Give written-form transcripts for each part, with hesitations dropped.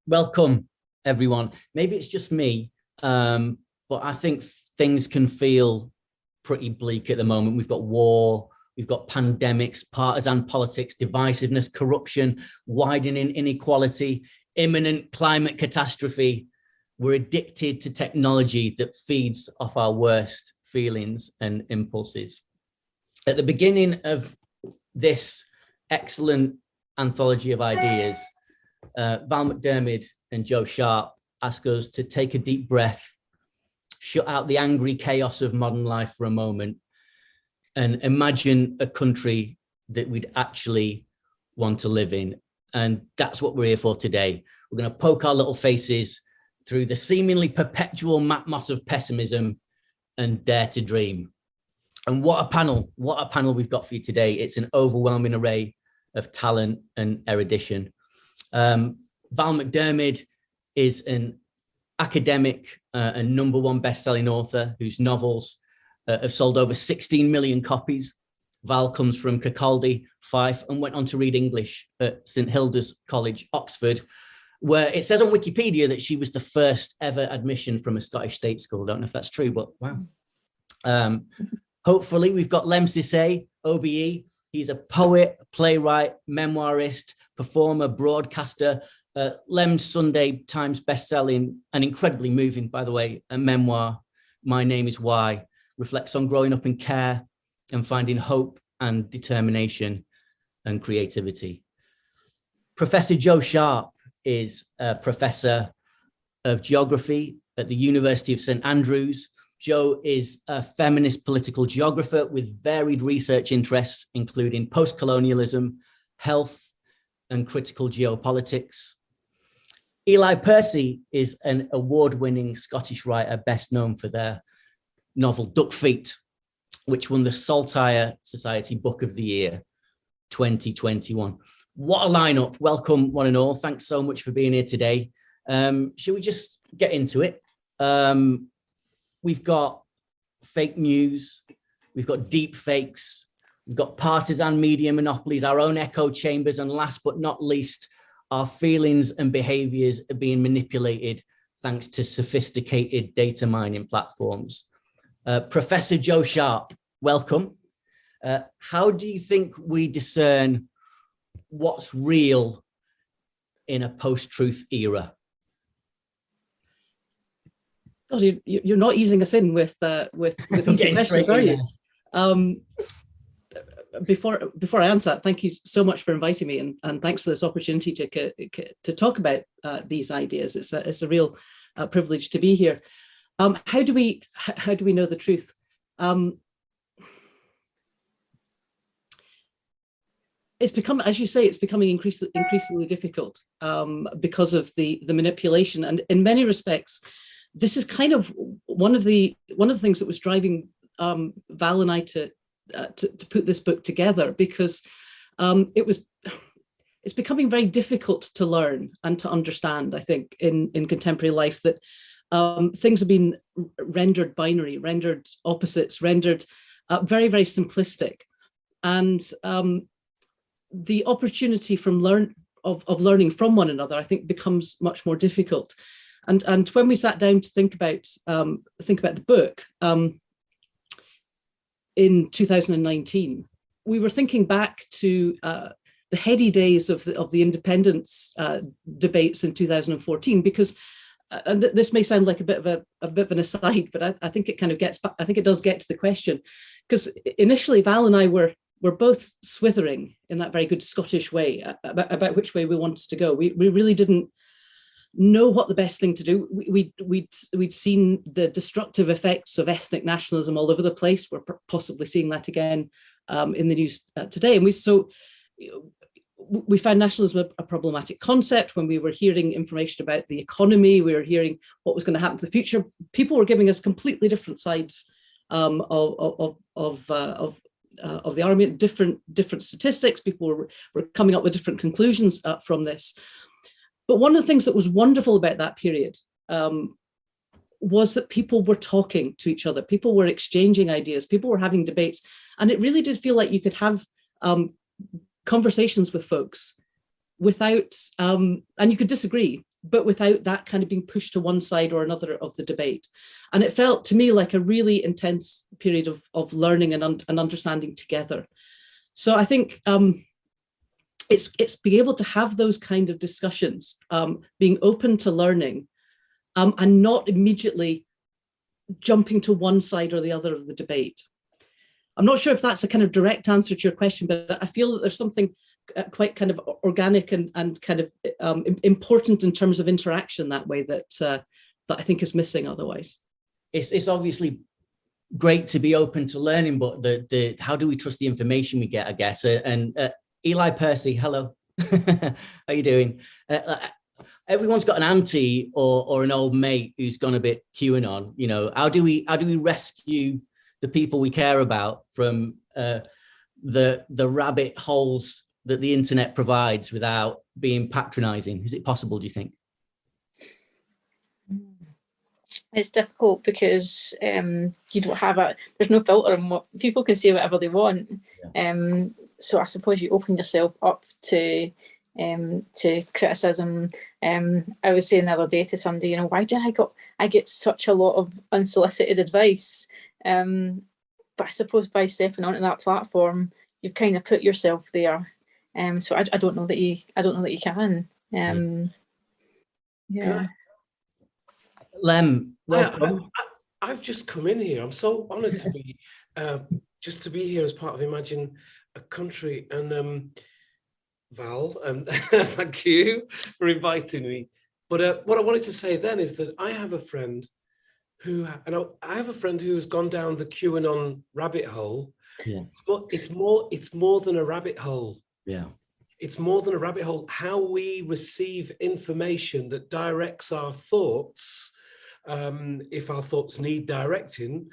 Welcome, everyone. Maybe it's just me, but I think things can feel pretty bleak at the moment. We've got war, we've got pandemics, partisan politics, divisiveness, corruption, widening inequality, imminent climate catastrophe. We're addicted to technology that feeds off our worst feelings and impulses. At the beginning of this excellent anthology of ideas, Val McDermid and Joe Sharp ask us to take a deep breath, shut out the angry chaos of modern life for a moment, and imagine a country that we'd actually want to live in. And that's what we're here for today. We're going to poke our little faces through the seemingly perpetual moss of pessimism and dare to dream. And what a panel we've got for you today. It's an overwhelming array of talent and erudition. Val McDermid is an academic and #1 best-selling author whose novels have sold over 16 million copies. Val comes from Kirkcaldy, Fife, and went on to read English at St Hilda's College, Oxford, where it says on Wikipedia that she was the first ever admission from a Scottish state school. Don't know if that's true, but wow. Hopefully we've got Lemn Sissay OBE. He's a poet, playwright, memoirist, performer, broadcaster. Lem's Sunday Times best-selling and incredibly moving, by the way, a memoir, My Name is Why, reflects on growing up in care and finding hope and determination and creativity. Professor Joe Sharp is a professor of geography at the University of St Andrews. Joe is a feminist political geographer with varied research interests, including post-colonialism, health, and critical geopolitics. Eli Percy is an award-winning Scottish writer, best known for their novel Duck Feet, which won the Saltire Society Book of the Year 2021. What a lineup. Welcome, one and all. Thanks so much for being here today. Should we just get into it? We've got fake news, we've got deep fakes, we've got partisan media monopolies, our own echo chambers, and last but not least, our feelings and behaviors are being manipulated thanks to sophisticated data mining platforms. Professor Joe Sharp, welcome. How do you think we discern what's real in a post-truth era? God, you're not easing us in with easy questions, are you? Before I answer that, thank you so much for inviting me, and thanks for this opportunity to talk about these ideas. It's a real privilege to be here. How do we know the truth? It's become, as you say, it's becoming increasingly difficult because of the manipulation, and in many respects, this is kind of one of the things that was driving Val and I to put this book together, because it's becoming very difficult to learn and to understand, I think, in contemporary life, that things have been rendered binary, rendered opposites, rendered very, very simplistic, and the opportunity of learning from one another, I think, becomes much more difficult. And when we sat down to think about the book in 2019, we were thinking back to the heady days of the independence debates in 2014, because and this may sound like a bit of an aside, but I think it kind of I think it does get to the question, because initially Val and I were both swithering in that very good Scottish way about which way we wanted to go. We really didn't know what the best thing to do. We'd seen the destructive effects of ethnic nationalism all over the place. We're possibly seeing that again in the news today. And we found nationalism a problematic concept. When we were hearing information about the economy, we were hearing what was going to happen to the future. People were giving us completely different sides of the argument, different statistics. People were coming up with different conclusions from this. But one of the things that was wonderful about that period was that people were talking to each other. People were exchanging ideas. People were having debates. And it really did feel like you could have conversations with folks without, and you could disagree, but without that kind of being pushed to one side or another of the debate. And it felt to me like a really intense period of learning and understanding together. So I think it's being able to have those kind of discussions, being open to learning, and not immediately jumping to one side or the other of the debate. I'm not sure if that's a kind of direct answer to your question, but I feel that there's something quite kind of organic and kind of important in terms of interaction that way that I think is missing otherwise. It's obviously great to be open to learning, but the how do we trust the information we get, I guess. And Eli Percy, hello. How you doing? Everyone's got an auntie or an old mate who's gone a bit QAnon. You know, how do we rescue the people we care about from the rabbit holes that the internet provides without being patronizing? Is it possible, do you think? It's difficult because you don't have there's no filter on what people can say whatever they want. Yeah. So I suppose you open yourself up to criticism. I was saying the other day to somebody, you know, why do I get such a lot of unsolicited advice? But I suppose by stepping onto that platform, you've kind of put yourself there. So I don't know that you can. Yeah. Lem, welcome. I've just come in here. I'm so honoured to be just to be here as part of Imagine a Country. And Val, thank you for inviting me. But what I wanted to say then is that I have a friend who has gone down the QAnon rabbit hole. Yeah. It's more than a rabbit hole. Yeah. It's more than a rabbit hole. How we receive information that directs our thoughts, if our thoughts need directing,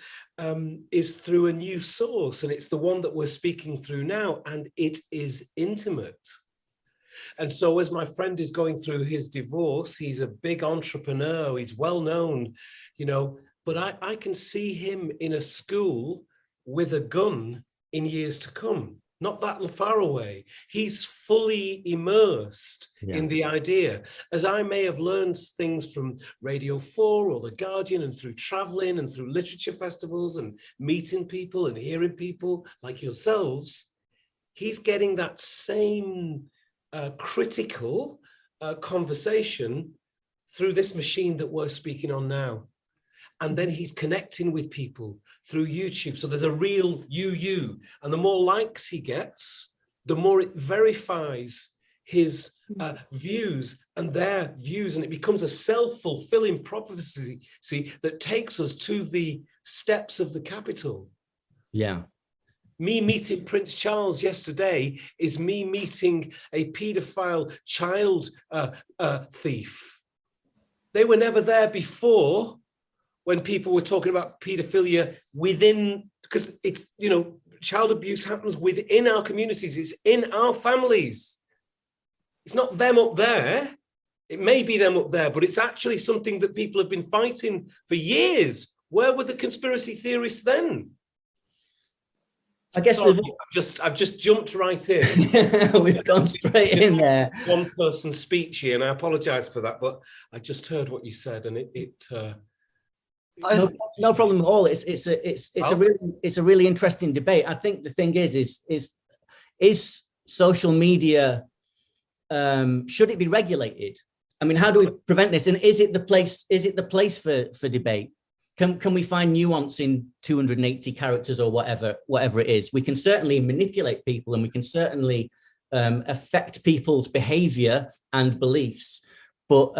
is through a new source. And it's the one that we're speaking through now, and it is intimate. And so as my friend is going through his divorce, he's a big entrepreneur, he's well known, you know, but I can see him in a school with a gun in years to come. Not that far away. He's fully immersed in the idea. As I may have learned things from Radio 4 or The Guardian and through traveling and through literature festivals and meeting people and hearing people like yourselves, he's getting that same critical conversation through this machine that we're speaking on now. And then he's connecting with people through YouTube. So there's a real you. And the more likes he gets, the more it verifies his views and their views. And it becomes a self-fulfilling prophecy that takes us to the steps of the Capitol. Yeah. Me meeting Prince Charles yesterday is me meeting a paedophile child thief. They were never there before, when people were talking about paedophilia within, because it's, you know, child abuse happens within our communities, it's in our families. It's not them up there. It may be them up there, but it's actually something that people have been fighting for years. Where were the conspiracy theorists then? I guess Sorry, I've just jumped right in. We've gone straight in there. One person speechy, and I apologize for that, but I just heard what you said, and No problem at all. It's a really interesting debate. I think the thing is social media, should it be regulated? I mean, how do we prevent this? And is it the place for debate? Can we find nuance in 280 characters or whatever it is? We can certainly manipulate people, and we can certainly affect people's behavior and beliefs, but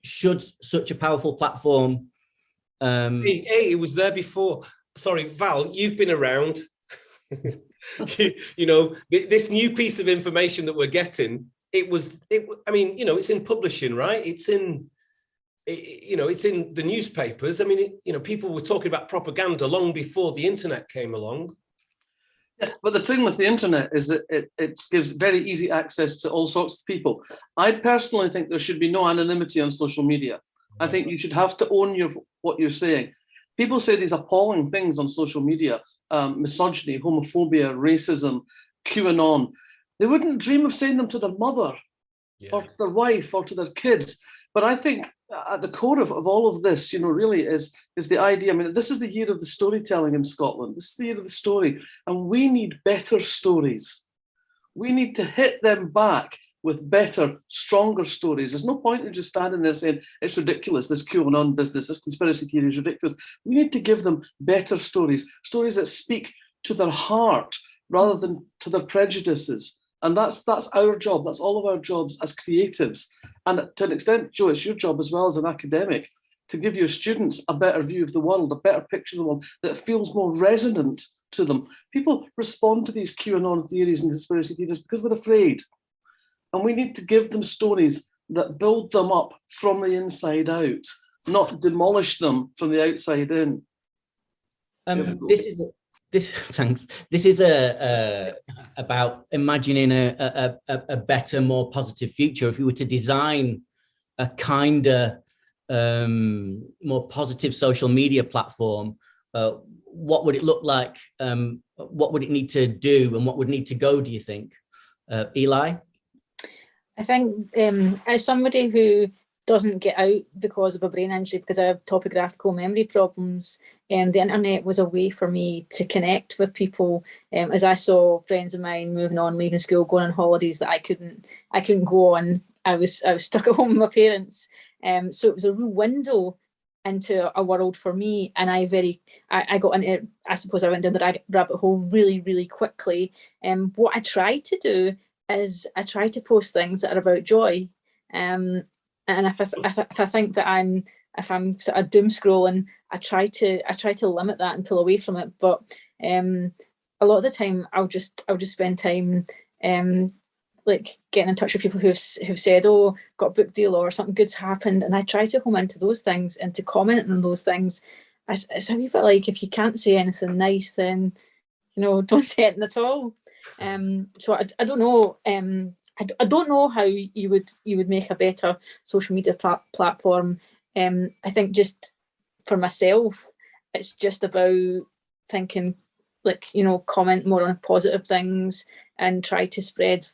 should such a powerful platform it was there before. Sorry, Val, you've been around. You know, this new piece of information that we're getting, I mean, you know, it's in publishing, right? It's in the newspapers. I mean, you know, people were talking about propaganda long before the internet came along. Yeah, but the thing with the internet is that it gives very easy access to all sorts of people. I personally think there should be no anonymity on social media. I think you should have to own what you're saying. People say these appalling things on social media, misogyny, homophobia, racism, QAnon. They wouldn't dream of saying them to their mother. or to their wife or to their kids. But I think at the core of all of this, really is the idea. I mean, this is the year of the storytelling in Scotland. This is the year of the story. And we need better stories. We need to hit them back with better, stronger stories. There's no point in just standing there saying, it's ridiculous, this QAnon business, this conspiracy theory is ridiculous. We need to give them better stories, stories that speak to their heart rather than to their prejudices. And that's our job. That's all of our jobs as creatives. And to an extent, Joe, it's your job as well as an academic to give your students a better view of the world, a better picture of the world that feels more resonant to them. People respond to these QAnon theories and conspiracy theories because they're afraid. And we need to give them stories that build them up from the inside out, not demolish them from the outside in. Thanks. This is about imagining a better, more positive future. If we were to design a kinder, more positive social media platform, what would it look like? What would it need to do, and what would need to go, do you think? Eli? I think as somebody who doesn't get out because of a brain injury, because I have topographical memory problems, the internet was a way for me to connect with people, as I saw friends of mine moving on, leaving school, going on holidays that I couldn't go on. I was stuck at home with my parents. So it was a real window into a world for me, and I got into it. I suppose I went down the rabbit hole really, really quickly. What I try to do is I try to post things that are about joy. And if I think that if I'm sort of doom scrolling, I try to limit that and pull away from it. But a lot of the time, I'll just spend time like getting in touch with people who've said, "Oh, got a book deal," or something good's happened, and I try to home into those things and to comment on those things. It's a wee bit like, if you can't say anything nice, then don't say anything at all. So I don't know. I don't know how you would make a better social media platform. I think just for myself, it's just about thinking, comment more on positive things and try to spread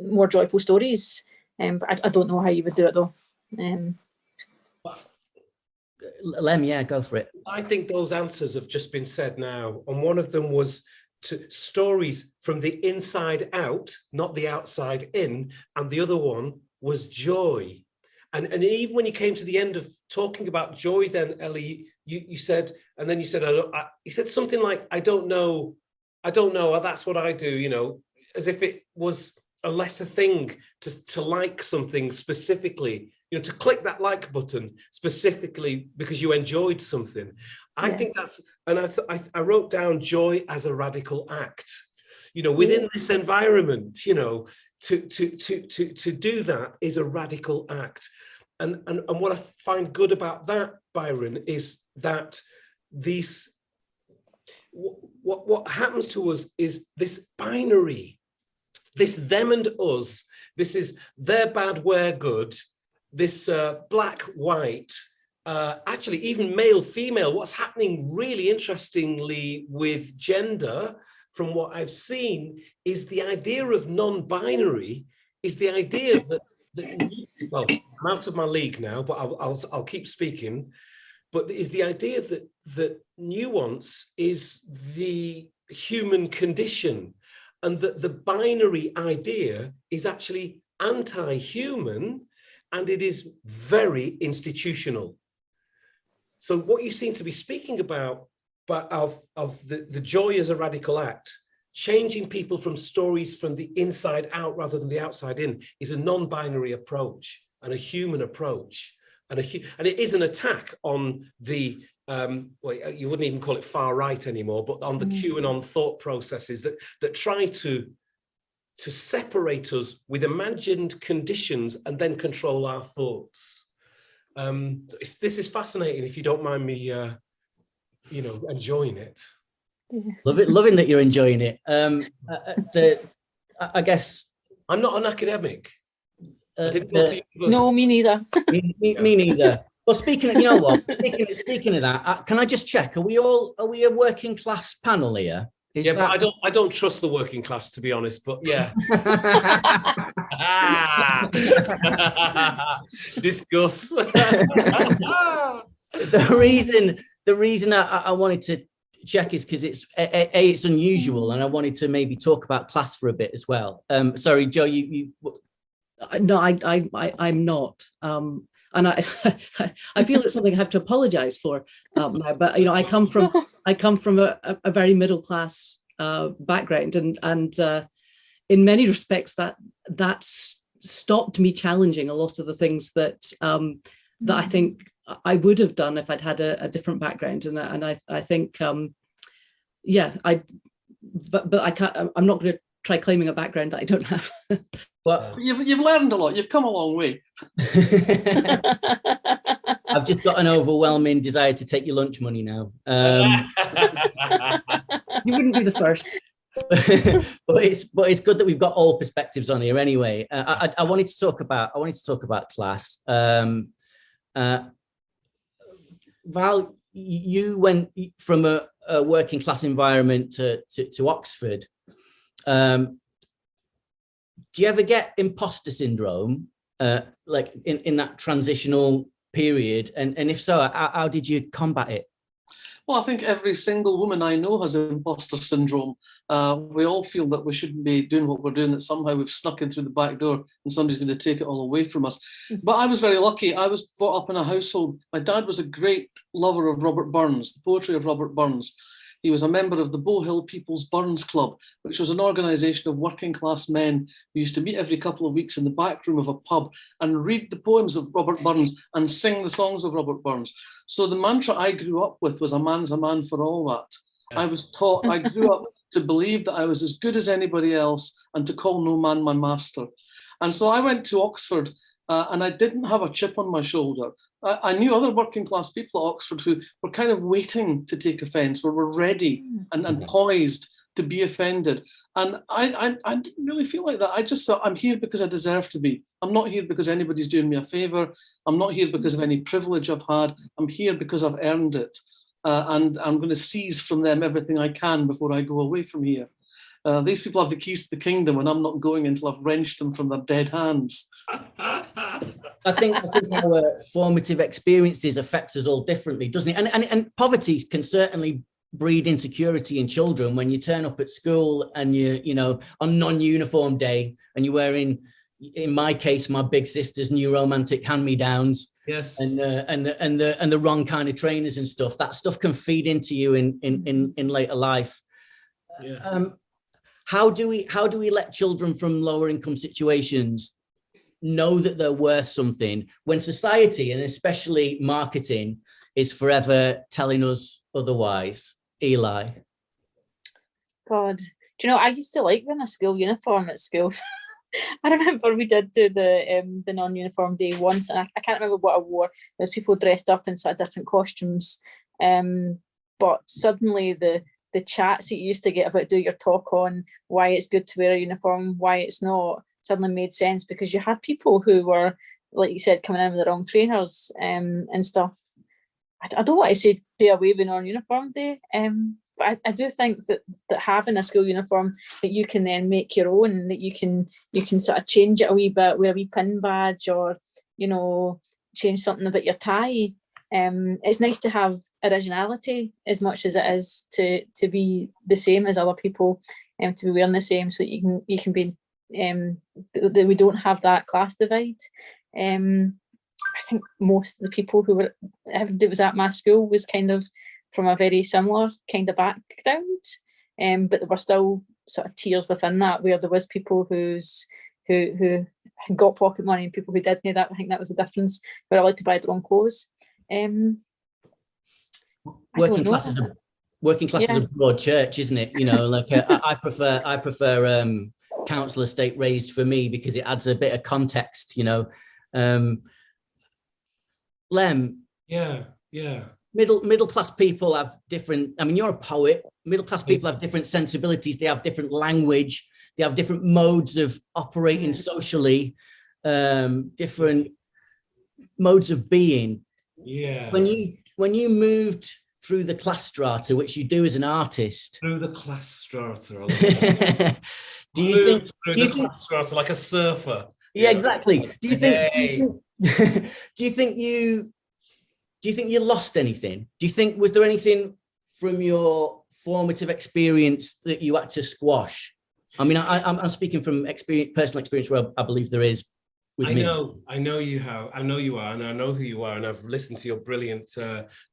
more joyful stories. But I don't know how you would do it though. Lem, yeah, go for it. I think those answers have just been said now, and one of them was to stories from the inside out, not the outside in, and the other one was joy. And even when you came to the end of talking about joy, then Ellie, you said, and then you said, you said something like, I don't know, that's what I do, as if it was a lesser thing to like something specifically, to click that like button specifically because you enjoyed something. I think that's, and I wrote down joy as a radical act, within this environment, to do that is a radical act. And what I find good about that, Byron, is that what happens to us is this binary, this them and us. This is their bad, we're good. This black, white, actually even male, female. What's happening really interestingly with gender, from what I've seen, is the idea of non-binary, is the idea that well, I'm out of my league now, but I'll keep speaking. But is the idea that nuance is the human condition, and that the binary idea is actually anti-human, and it is very institutional. So what you seem to be speaking about, of the joy as a radical act, changing people from stories from the inside out rather than the outside in, is a non-binary approach and a human approach. And it is an attack on the, well, you wouldn't even call it far right anymore, but on the QAnon thought processes that try to separate us with imagined conditions and then control our thoughts. This is fascinating, if you don't mind me, enjoying it. Loving that you're enjoying it. I guess I'm not an academic. No, me neither. me neither. Well, speaking of, you know what? Speaking of that, can I just check? Are we a working class panel here? But I don't trust the working class, to be honest. But yeah. Discuss. The reason I wanted to check is because it's unusual, and I wanted to maybe talk about class for a bit as well. Sorry, Joe, you. No, I'm not. And I feel it's something I have to apologize for now. But I come from a very middle class background, and in many respects that stopped me challenging a lot of the things that I think I would have done if I'd had a different background. And I think yeah, but I can't. I'm not going to try claiming a background that I don't have. But you've learned a lot. You've come a long way. I've just got an overwhelming desire to take your lunch money now. You wouldn't be the first. but it's good that we've got all perspectives on here anyway. I wanted to talk about class. Val, you went from a working class environment to Oxford. Do you ever get imposter syndrome, like in that transitional period? And if so, how did you combat it? Well, I think every single woman I know has imposter syndrome. We all feel that we shouldn't be doing what we're doing, that somehow we've snuck in through the back door and somebody's going to take it all away from us. But I was very lucky. I was brought up in a household. My dad was a great lover of Robert Burns, the poetry of Robert Burns. He was a member of the Bow Hill People's Burns Club, which was an organisation of working class men who used to meet every couple of weeks in the back room of a pub and read the poems of Robert Burns and sing the songs of Robert Burns. So the mantra I grew up with was a man's a man for all that. Yes. I grew up to believe that I was as good as anybody else and to call no man my master. And so I went to Oxford and I didn't have a chip on my shoulder. I knew other working class people at Oxford who were kind of waiting to take offence, were ready and poised to be offended. And I didn't really feel like that. I just thought, I'm here because I deserve to be. I'm not here because anybody's doing me a favour. I'm not here because of any privilege I've had. I'm here because I've earned it. And I'm going to seize from them everything I can before I go away from here. These people have the keys to the kingdom, and I'm not going until I've wrenched them from their dead hands. I think our formative experiences affect us all differently, doesn't it? And poverty can certainly breed insecurity in children when you turn up at school and you know on non-uniform day and you're wearing, in my case, my big sister's new romantic hand-me-downs. Yes. And the wrong kind of trainers and stuff. That stuff can feed into you in later life. Yeah. How do we let children from lower income situations know that they're worth something when society, and especially marketing, is forever telling us otherwise? Eli. God, do you know, I used to like wearing a school uniform at schools. I remember we did do the non-uniform day once, and I can't remember what I wore. There's people dressed up in sort of different costumes, but suddenly the chats that you used to get about do your talk on why it's good to wear a uniform, why it's not, suddenly made sense because you had people who were, like you said, coming in with the wrong trainers and stuff. I don't want to say day away with non-uniform day, but I do think that having a school uniform that you can then make your own, that you can sort of change it a wee bit with a wee pin badge, or change something about your tie. It's nice to have originality as much as it is to be the same as other people, to be wearing the same, so that you can be that we don't have that class divide. I think most of the people everybody was at my school was kind of from a very similar kind of background, but there were still sort of tiers within that where there was people who got pocket money and people who didn't. I think that was the difference. Were allowed to buy their own clothes. Working class is a broad church, isn't it? Like I prefer council estate raised for me because it adds a bit of context. Lem. Yeah. Middle class people have different. I mean, you're a poet. Middle class people have different sensibilities. They have different language. They have different modes of operating socially. Different modes of being. Yeah. When you moved through the class strata, which you do as an artist. Through the class strata. I love that. Do you think through the class strata like a surfer? Yeah, exactly. Do you think? Hey. Do you think you lost anything? Do you think, was there anything from your formative experience that you had to squash? I mean, I'm speaking from personal experience, where I believe there is. I know you have. I know you are, and I know who you are, and I've listened to your brilliant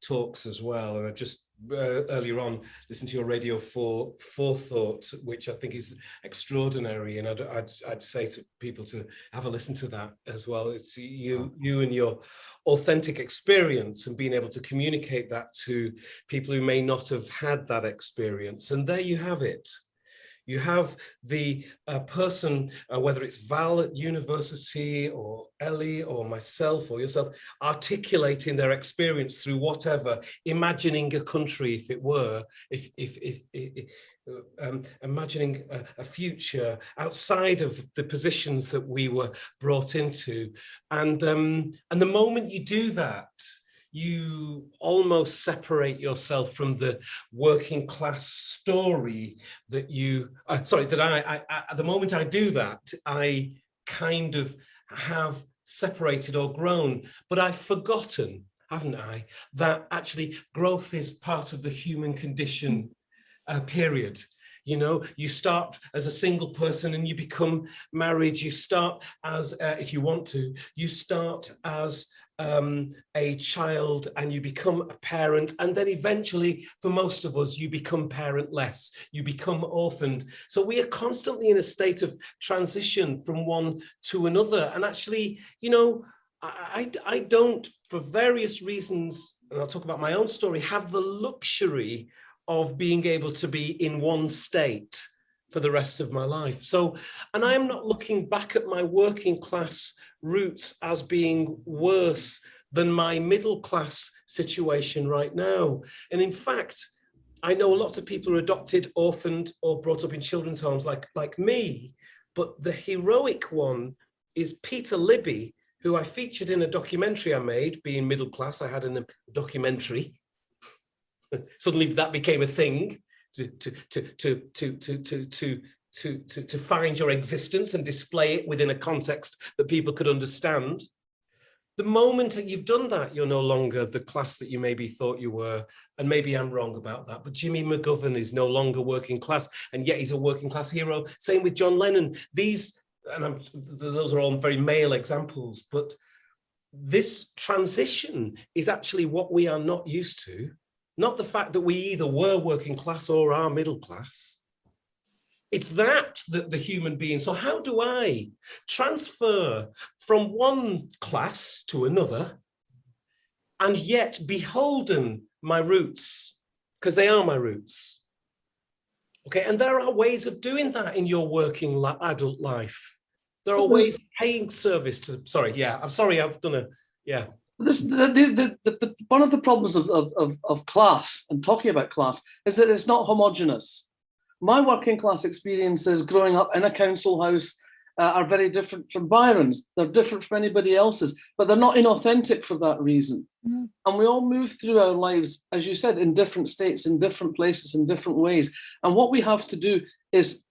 talks as well. And I've just earlier on listened to your Radio 4 Forethought, which I think is extraordinary. And I'd say to people to have a listen to that as well. It's you and your authentic experience, and being able to communicate that to people who may not have had that experience. And there you have it. You have the person, whether it's Val at university or Ellie or myself or yourself, articulating their experience through whatever, imagining a country, if it were, imagining a future outside of the positions that we were brought into. And the moment you do that, you almost separate yourself from the working class story that you, at the moment I do that, I kind of have separated or grown, but I've forgotten, haven't I, that actually growth is part of the human condition period. You know, you start as a single person and you become married. You start as, if you want to, you start as a child and you become a parent, and then eventually, for most of us, you become parentless, you become orphaned. So we are constantly in a state of transition from one to another. And actually, you know, I don't, for various reasons, and I'll talk about my own story, have the luxury of being able to be in one state for the rest of my life. So, and I am not looking back at my working class roots as being worse than my middle class situation right now. And in fact, I know lots of people who are adopted, orphaned, or brought up in children's homes like me, but the heroic one is Peter Libby, who I featured in a documentary I made, being middle class. I had a documentary. Suddenly that became a thing. To find your existence and display it within a context that people could understand. The moment that you've done that, you're no longer the class that you maybe thought you were, and maybe I'm wrong about that, but Jimmy McGovern is no longer working class, and yet he's a working class hero. Same with John Lennon. Those are all very male examples, but this transition is actually what we are not used to. Not the fact that we either were working class or are middle class. It's that the human being. So how do I transfer from one class to another and yet beholden my roots, because they are my roots? Okay, and there are ways of doing that in your working adult life. There are ways of paying service to, I'm sorry, I've done a, yeah. One of the problems of class and talking about class is that it's not homogenous. My working class experiences growing up in a council house are very different from Byron's. They're different from anybody else's, but they're not inauthentic for that reason. Mm. And we all move through our lives, as you said, in different states, in different places, in different ways. And what we have to do is,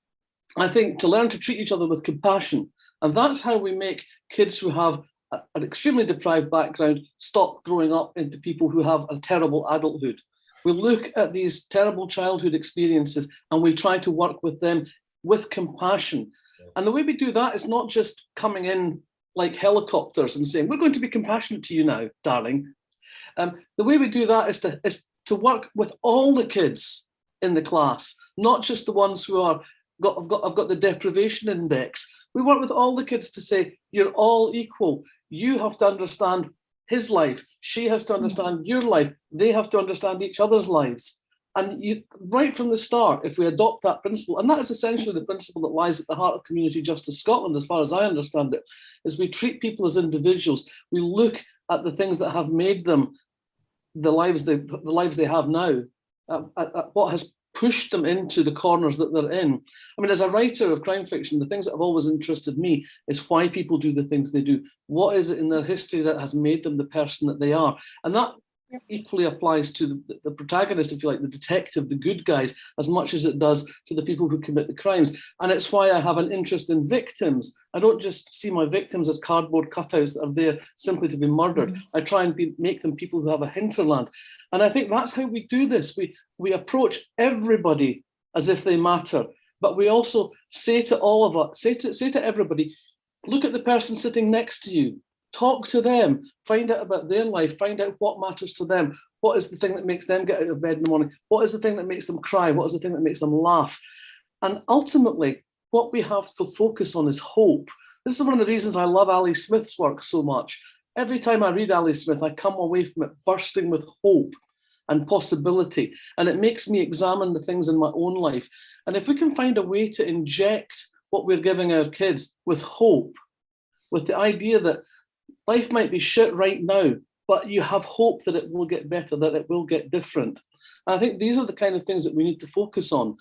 I think, to learn to treat each other with compassion. And that's how we make kids who have an extremely deprived background stop growing up into people who have a terrible adulthood. We look at these terrible childhood experiences and we try to work with them with compassion. And the way we do that is not just coming in like helicopters and saying, we're going to be compassionate to you now, darling. The way we do that is to work with all the kids in the class, not just the ones who have got the deprivation index. We work with all the kids to say, you're all equal. You have to understand his life. She has to understand your life. They have to understand each other's lives. And right from the start, if we adopt that principle, and that is essentially the principle that lies at the heart of Community Justice Scotland, as far as I understand it, is we treat people as individuals. We look at the things that have made them the lives they have now, at what has pushed them into the corners that they're in. I mean, as a writer of crime fiction, the things that have always interested me is why people do the things they do. What is it in their history that has made them the person that they are? And that equally applies to the protagonist, if you like, the detective, the good guys, as much as it does to the people who commit the crimes. And it's why I have an interest in victims. I don't just see my victims as cardboard cutouts that are there simply to be murdered. I try and make them people who have a hinterland. And I think that's how we do this. We approach everybody as if they matter, but we also say to all of us, say to everybody, look at the person sitting next to you. Talk to them, find out about their life, find out what matters to them. What is the thing that makes them get out of bed in the morning? What is the thing that makes them cry? What is the thing that makes them laugh? And ultimately, what we have to focus on is hope. This is one of the reasons I love Ali Smith's work so much. Every time I read Ali Smith, I come away from it bursting with hope and possibility. And it makes me examine the things in my own life. And if we can find a way to inject what we're giving our kids with hope, with the idea that life might be shit right now, but you have hope that it will get better, that it will get different. And I think these are the kind of things that we need to focus on,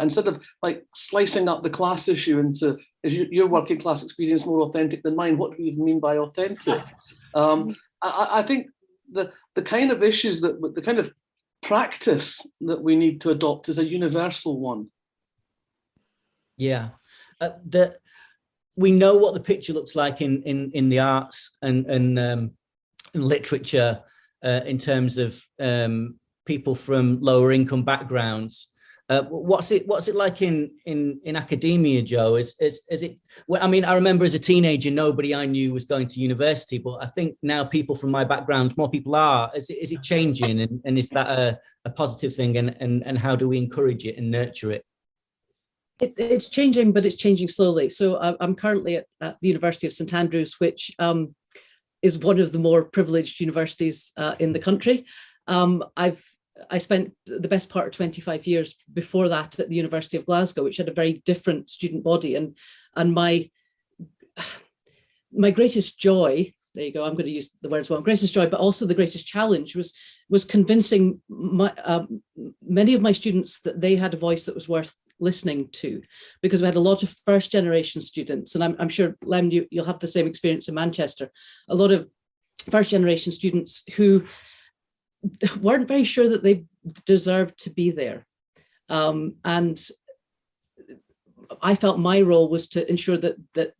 instead of like slicing up the class issue into, is your working class experience more authentic than mine? What do we even mean by authentic? I think the kind of issues the kind of practice that we need to adopt is a universal one. Yeah, we know what the picture looks like in the arts and literature in terms of people from lower income backgrounds. What's it like in academia, Joe? Is it? Well, I mean, I remember as a teenager, nobody I knew was going to university, but I think now people from my background, more people are. Is it changing, and is that a positive thing? And how do we encourage it and nurture it? It's changing, but it's changing slowly. So I'm currently at the University of St Andrews, which is one of the more privileged universities in the country. I spent the best part of 25 years before that at the University of Glasgow, which had a very different student body. And my greatest joy, there you go, I'm going to use the word as well, greatest joy, but also the greatest challenge was convincing many of my students that they had a voice that was worth listening to, because we had a lot of first generation students, and I'm sure, Lemn, you'll have the same experience in Manchester, a lot of first generation students who weren't very sure that they deserved to be there. And I felt my role was to ensure that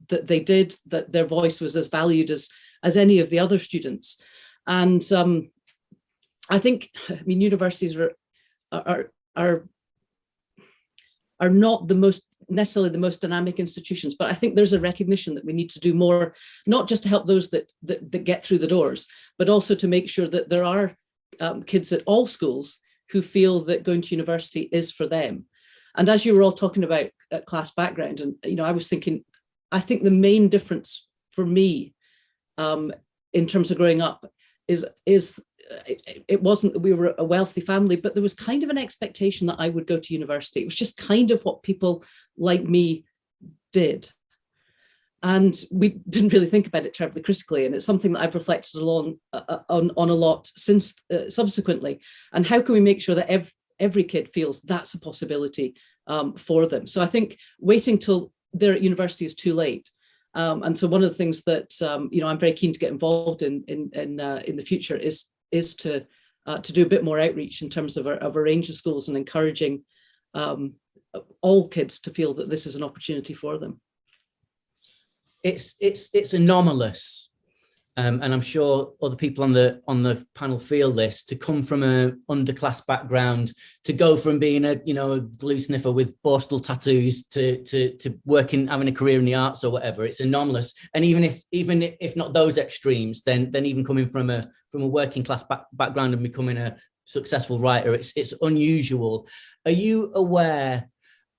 they did, that their voice was as valued as any of the other students. And I think, universities are not necessarily the most dynamic institutions, but I think there's a recognition that we need to do more, not just to help those that get through the doors, but also to make sure that there are kids at all schools who feel that going to university is for them. And as you were all talking about class background, and I was thinking, I think the main difference for me in terms of growing up is it wasn't that we were a wealthy family, but there was kind of an expectation that I would go to university. It was just kind of what people like me did. And we didn't really think about it terribly critically. And it's something that I've reflected on a lot since subsequently. And how can we make sure that every kid feels that's a possibility for them? So I think waiting till they're at university is too late. And so one of the things that I'm very keen to get involved in the future is to do a bit more outreach in terms of a range of schools and encouraging all kids to feel that this is an opportunity for them. It's anomalous, and I'm sure other people on the panel feel this, to come from an underclass background, to go from being a glue sniffer with borstal tattoos to working, having a career in the arts or whatever. It's anomalous, and even if not those extremes, then even coming from a working class background and becoming a successful writer, it's unusual. Are you aware?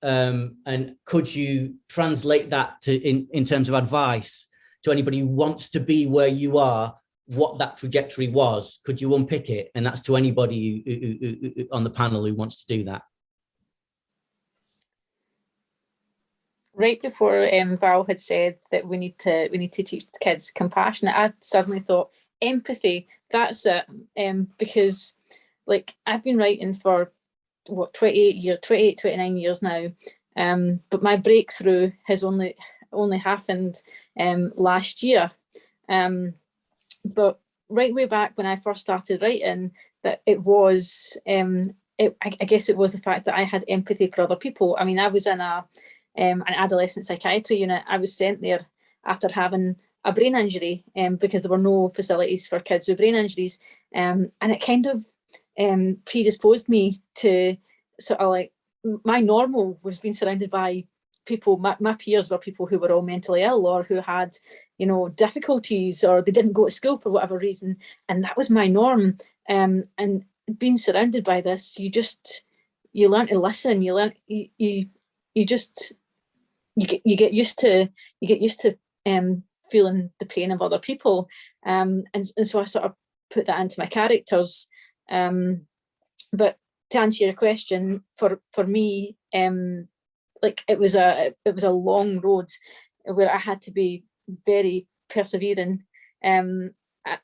And could you translate that in terms of advice to anybody who wants to be where you are, what that trajectory was? Could you unpick it? And that's to anybody who on the panel who wants to do that. Right before Val had said that we need to teach kids compassion, I suddenly thought empathy. That's it, because like I've been writing for 28, 29 years now, but my breakthrough has only happened last year. But right way back when I first started writing, that it was, I guess it was the fact that I had empathy for other people. I mean, I was in an adolescent psychiatry unit. I was sent there after having a brain injury, because there were no facilities for kids with brain injuries. And it kind of predisposed me to sort of like, my normal was being surrounded by people, my peers were people who were all mentally ill or who had, you know, difficulties, or they didn't go to school for whatever reason. And that was my norm. And being surrounded by this, you learn to listen, you learn, you get used to feeling the pain of other people. And so I sort of put that into my characters. But to answer your question, for me, like it was a long road where I had to be very persevering. I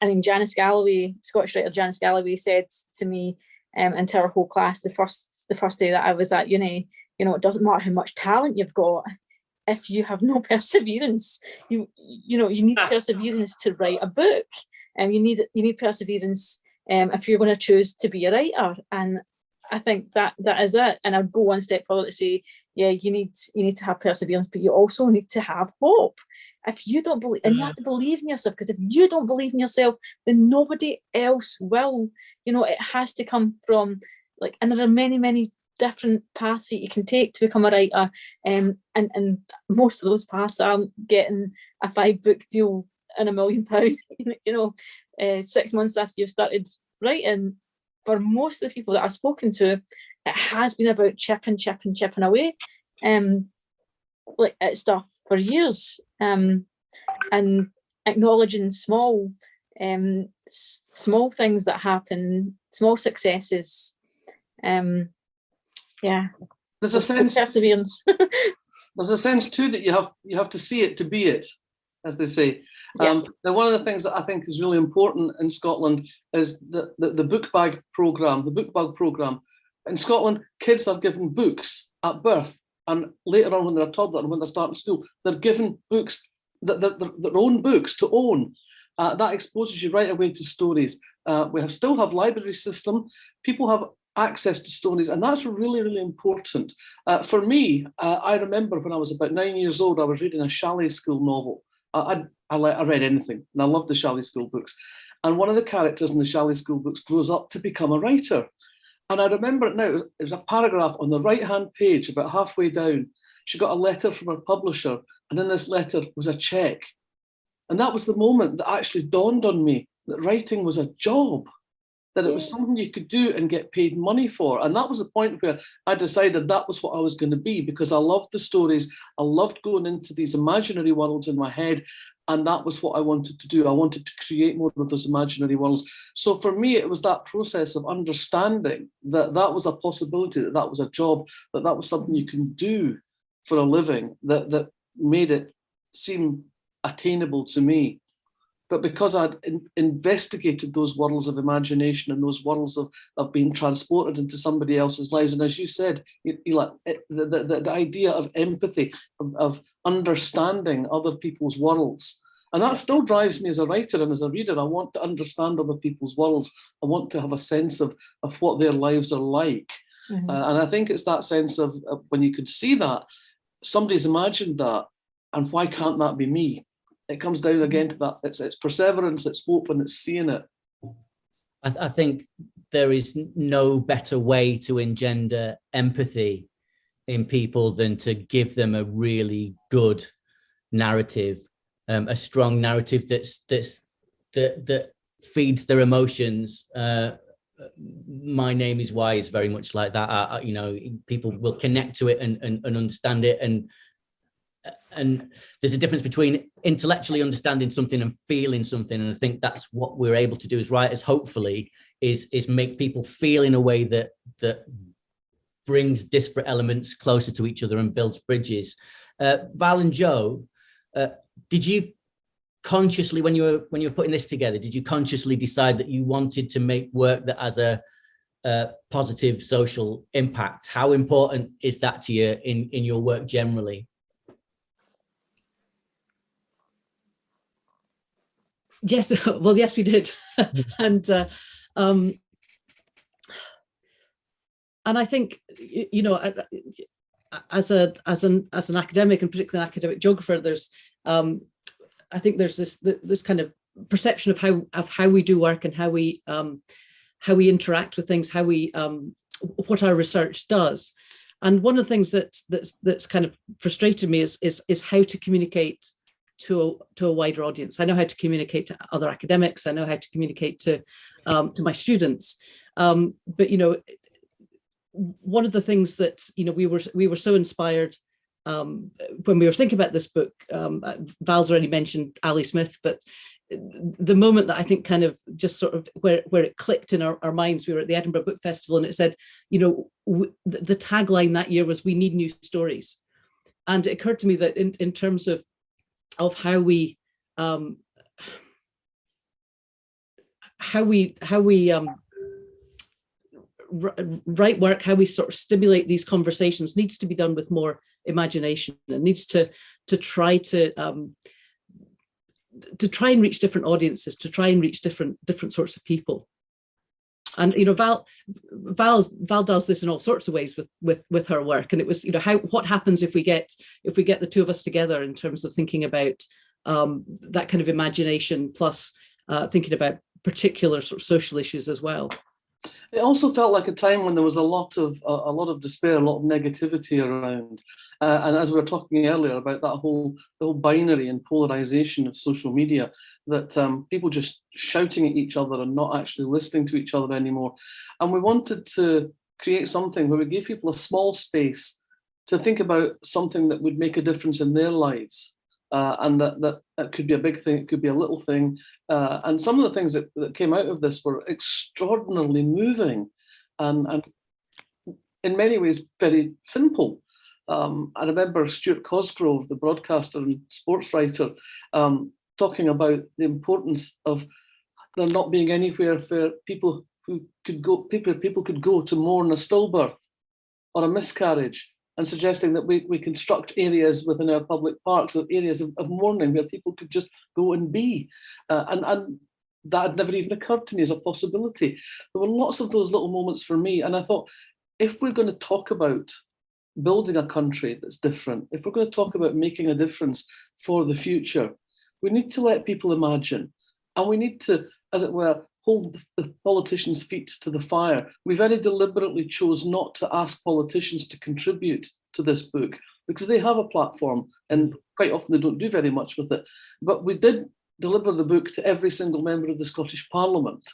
mean, Janice Galloway, Scottish writer Janice Galloway, said to me, and to our whole class, the first day that I was at uni, you know, it doesn't matter how much talent you've got, if you have no perseverance. You need perseverance to write a book, and you need perseverance if you're going to choose to be a writer. And I think that is it. And I'd go one step further to say, yeah, you need to have perseverance, but you also need to have hope. If you don't believe, and you have to believe in yourself, because if you don't believe in yourself, then nobody else will. You know, it has to come from, like, and there are many, many different paths that you can take to become a writer. And most of those paths aren't getting a 5-book deal and £1 million, 6 months after you've started writing. For most of the people that I've spoken to, it has been about chipping away, like at stuff for years, and acknowledging small things that happen, small successes. Yeah, there's a sense perseverance. There's a sense too that you have to see it to be it, as they say. Yeah. Now, one of the things that I think is really important in Scotland is the book bag programme, the book bug programme. In Scotland, kids are given books at birth, and later on when they're a toddler and when they're starting school, they're given books, their own books to own. That exposes you right away to stories. We still have library system. People have access to stories, and that's really, really important. For me, I remember when I was about 9 years old, I was reading a Shalley School novel. I read anything, and I loved the Shalley School books. And one of the characters in the Shalley School books grows up to become a writer. And I remember it now, it was a paragraph on the right-hand page, about halfway down. She got a letter from her publisher, and in this letter was a cheque. And that was the moment that actually dawned on me that writing was a job, that it was something you could do and get paid money for. And that was the point where I decided that was what I was going to be, because I loved the stories. I loved going into these imaginary worlds in my head. And that was what I wanted to do. I wanted to create more of those imaginary worlds. So for me, it was that process of understanding that that was a possibility, that that was a job, that that was something you can do for a living, that made it seem attainable to me. But because I'd investigated those worlds of imagination and those worlds of being transported into somebody else's lives, and as you said, the idea of empathy, of understanding other people's worlds, and that still drives me as a writer and as a reader. I want to understand other people's worlds. I want to have a sense of what their lives are like. Mm-hmm. And I think it's that sense of when you could see that, somebody's imagined that, and why can't that be me? It comes down again to that. It's perseverance, it's hope, and it's seeing it. I think there is no better way to engender empathy in people than to give them a really good narrative, a strong narrative that feeds their emotions. My Name is Why is very much like that. People will connect to it and understand it, and there's a difference between intellectually understanding something and feeling something. And I think that's what we're able to do as writers, hopefully, is make people feel in a way that brings disparate elements closer to each other and builds bridges. Val and Joe, did you consciously, when you were putting this together, did you consciously decide that you wanted to make work that has a positive social impact? How important is that to you in your work generally? Yes, well, yes, we did. and I think, you know, as an academic, and particularly an academic geographer, there's I think there's this kind of perception of how we do work and how we interact with things, how we what our research does. And one of the things that's kind of frustrated me is how to communicate to a wider audience. I know how to communicate to other academics. I know how to communicate to my students. But you know, one of the things that, you know, we were so inspired when we were thinking about this book. Val's already mentioned Ali Smith, but the moment that I think kind of just sort of where it clicked in our minds, we were at the Edinburgh Book Festival, and it said, you know, the tagline that year was, "We need new stories." And it occurred to me that in terms of how we write work, how we sort of stimulate these conversations, needs to be done with more imagination, and needs to try and reach different audiences, to try and reach different sorts of people. And you know, Val does this in all sorts of ways with her work. And it was, you know, what happens if we get the two of us together in terms of thinking about that kind of imagination, plus thinking about particular sort of social issues as well. It also felt like a time when there was a lot of despair, a lot of negativity around, and as we were talking earlier about the whole binary and polarization of social media, that people just shouting at each other and not actually listening to each other anymore. And we wanted to create something where we gave people a small space to think about something that would make a difference in their lives. And that could be a big thing, it could be a little thing. And some of the things that came out of this were extraordinarily moving and in many ways very simple. I remember Stuart Cosgrove, the broadcaster and sports writer, talking about the importance of there not being anywhere for people could go to mourn a stillbirth or a miscarriage, and suggesting that we construct areas within our public parks, or areas of mourning where people could just go and be. And that had never even occurred to me as a possibility. There were lots of those little moments for me. And I thought, if we're going to talk about building a country that's different, if we're going to talk about making a difference for the future, we need to let people imagine. And we need to, as it were, hold the politicians' feet to the fire. We very deliberately chose not to ask politicians to contribute to this book because they have a platform and quite often they don't do very much with it. But we did deliver the book to every single member of the Scottish Parliament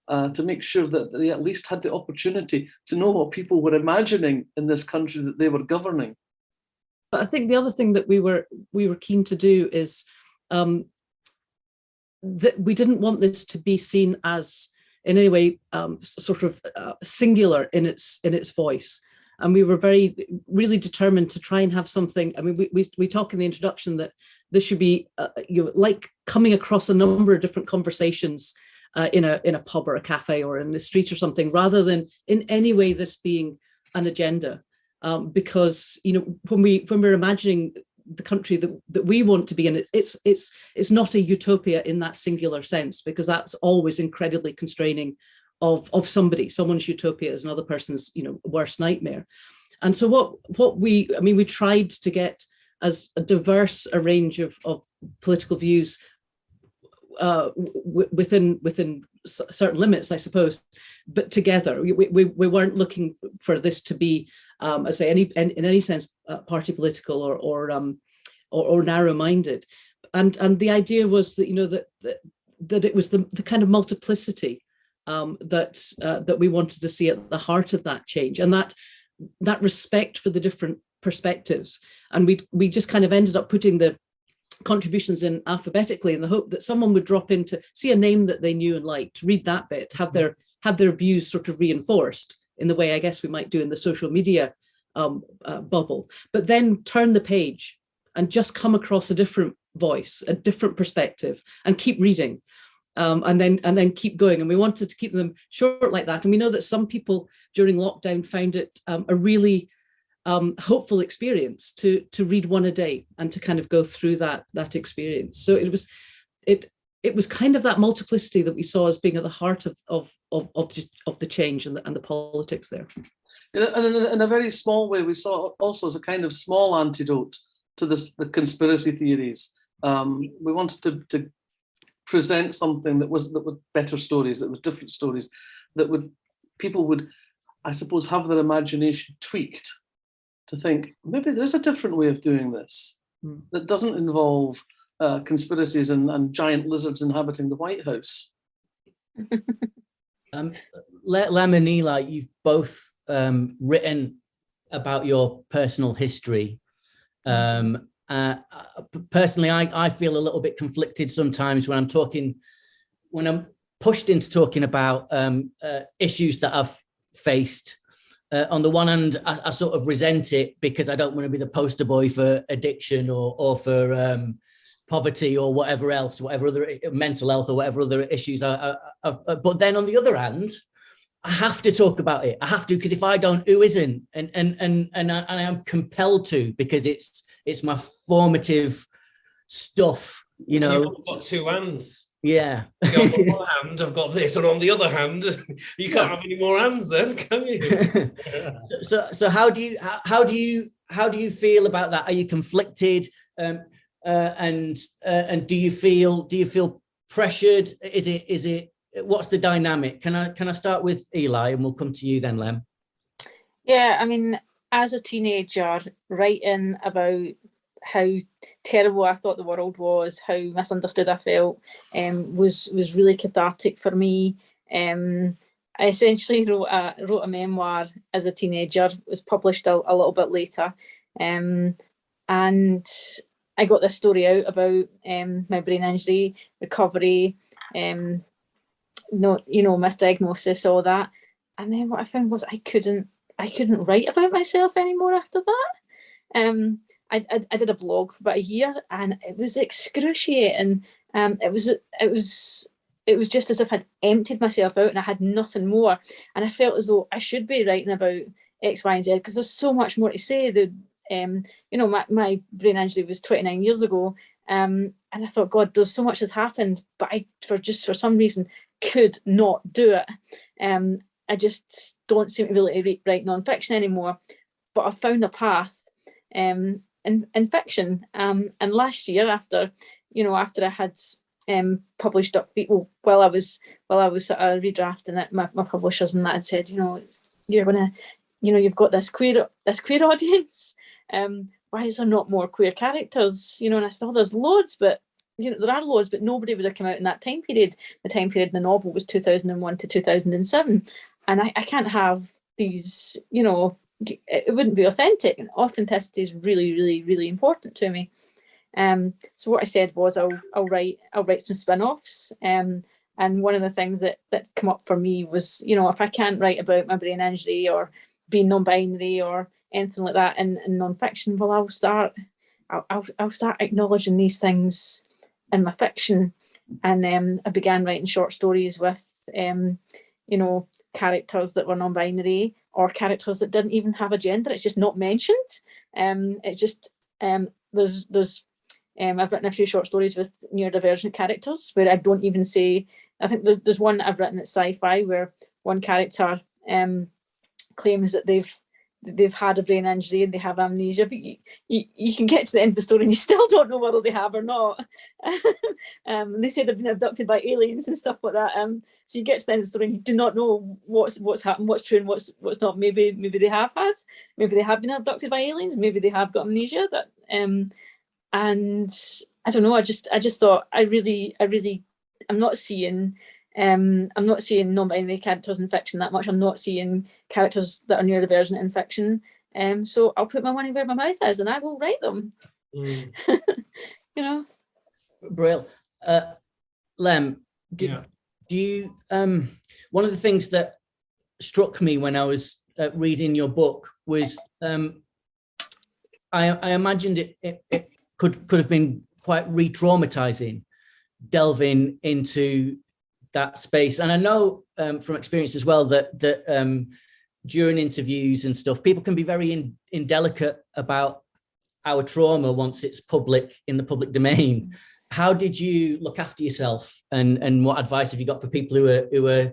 to make sure that they at least had the opportunity to know what people were imagining in this country that they were governing. But I think the other thing that we were keen to do is that we didn't want this to be seen as in any way sort of singular in its voice. And we were really determined to try and have something. I mean, we talk in the introduction that this should be you know, like coming across a number of different conversations in a pub or a cafe or in the street or something, rather than in any way this being an agenda. Because you know, when we're imagining the country that we want to be in, it's not a utopia in that singular sense, because that's always incredibly constraining of someone's utopia is another person's, you know, worst nightmare. And so what we tried to get as a diverse a range of political views within certain limits, I suppose, but together. We weren't looking for this to be, I say, in any sense, party political or narrow-minded, and the idea was that, you know, that it was the kind of multiplicity that we wanted to see at the heart of that change, and that respect for the different perspectives. And we just kind of ended up putting the contributions in alphabetically in the hope that someone would drop in to see a name that they knew and liked, read that bit, have their views sort of reinforced in the way I guess we might do in the social media bubble, but then turn the page and just come across a different voice, a different perspective, and keep reading, and then keep going. And we wanted to keep them short like that. And we know that some people during lockdown found it a really hopeful experience to read one a day and to kind of go through that experience. So it was kind of that multiplicity that we saw as being at the heart of the change and the politics there. In a very small way, we saw also as a kind of small antidote to the conspiracy theories. We wanted to present something that was better stories, that were different stories, that people would, I suppose, have their imagination tweaked to think maybe there's a different way of doing this that doesn't involve conspiracies and giant lizards inhabiting the White House. Lemn and Eli, you've both written about your personal history. Personally, I feel a little bit conflicted sometimes when I'm pushed into talking about issues that I've faced. On the one hand, I sort of resent it because I don't want to be the poster boy for addiction or for poverty or whatever else, whatever other mental health or whatever other issues. But then on the other hand, I have to talk about it. I have to, because if I don't, who isn't? And I am compelled to, because it's my formative stuff, you know. You've got two hands. Yeah. On one hand, I've got this, and on the other hand, you can't have any more hands then, can you? So how do you feel about that? Are you conflicted? And do you feel pressured? Is it what's the dynamic? Can I start with Eli and we'll come to you then, Lemn? Yeah, I mean, as a teenager, writing about how terrible I thought the world was, how misunderstood I felt, was really cathartic for me. I essentially wrote a memoir as a teenager. It was published a little bit later, and I got this story out about my brain injury, recovery, misdiagnosis, all that. And then what I found was I couldn't write about myself anymore after that. I did a blog for about a year, and it was excruciating. It was just as if I'd emptied myself out and I had nothing more. And I felt as though I should be writing about X, Y, and Z because there's so much more to say. My brain injury was 29 years ago, and I thought, God, there's so much has happened, but I, for some reason, could not do it. I just don't seem to be able to write non-fiction anymore. But I found a path in fiction. And last year, after I had published Duck Feet, while I was sort of redrafting it, my publishers and that had said, you're gonna, you've got this queer audience. Why is there not more queer characters? And I said, there's loads, but there are loads, but nobody would have come out in that time period. The time period in the novel was 2001 to 2007, and I can't have these. It wouldn't be authentic, and authenticity is really, really, really important to me. So what I said was I'll write some spin-offs. And one of the things that come up for me was, if I can't write about my brain injury or being non-binary or anything like that in non-fiction, well, I'll start acknowledging these things in my fiction. And I began writing short stories with characters that were non-binary or characters that didn't even have a gender. It's just not mentioned. There's I've written a few short stories with neurodivergent characters where I don't even say. I think there's one that I've written at Sci-Fi where one character claims that they've had a brain injury and they have amnesia, but you can get to the end of the story and you still don't know whether they have or not. They say they've been abducted by aliens and stuff like that. So you get to the end of the story and you do not know what's happened, what's true and what's not. Maybe they have been abducted by aliens. Maybe they have got amnesia. And I don't know. I just thought I'm not seeing non-binary characters in fiction that much. I'm not seeing characters that are neurodivergent in fiction. So I'll put my money where my mouth is and I will write them. Brill. Lemn, do you one of the things that struck me when I was reading your book was I imagined it could have been quite re-traumatizing, delving into that space. And I know from experience as well that during interviews and stuff, people can be very indelicate about our trauma once it's in the public domain. How did you look after yourself, and what advice have you got for people who are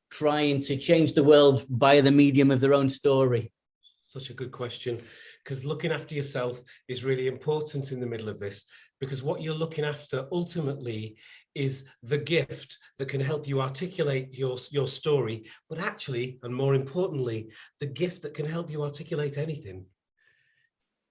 trying to change the world via the medium of their own story? Such a good question, because looking after yourself is really important in the middle of this, because what you're looking after ultimately is the gift that can help you articulate your story, but actually, and more importantly, the gift that can help you articulate anything.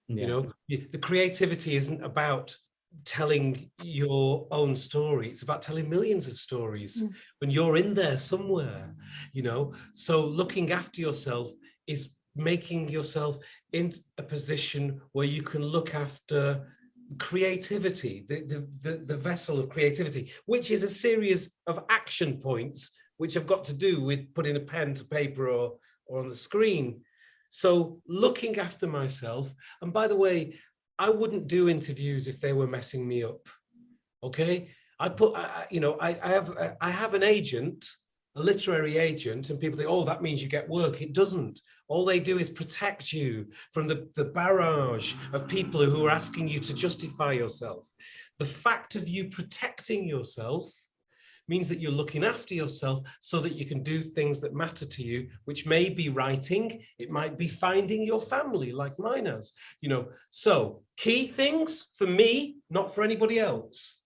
Yeah. You know, the creativity isn't about telling your own story, it's about telling millions of stories when you're in there somewhere, you know. So looking after yourself is making yourself in a position where you can look after creativity, the vessel of creativity, which is a series of action points which have got to do with putting a pen to paper or on the screen. So looking after myself, and by the way, I wouldn't do interviews if they were messing me up. Okay, I have an agent, a literary agent, and people think, oh, that means you get work. It doesn't. All they do is protect you from the barrage of people who are asking you to justify yourself. The fact of you protecting yourself means that you're looking after yourself so that you can do things that matter to you, which may be writing, it might be finding your family like mine has, you know. So key things for me, not for anybody else.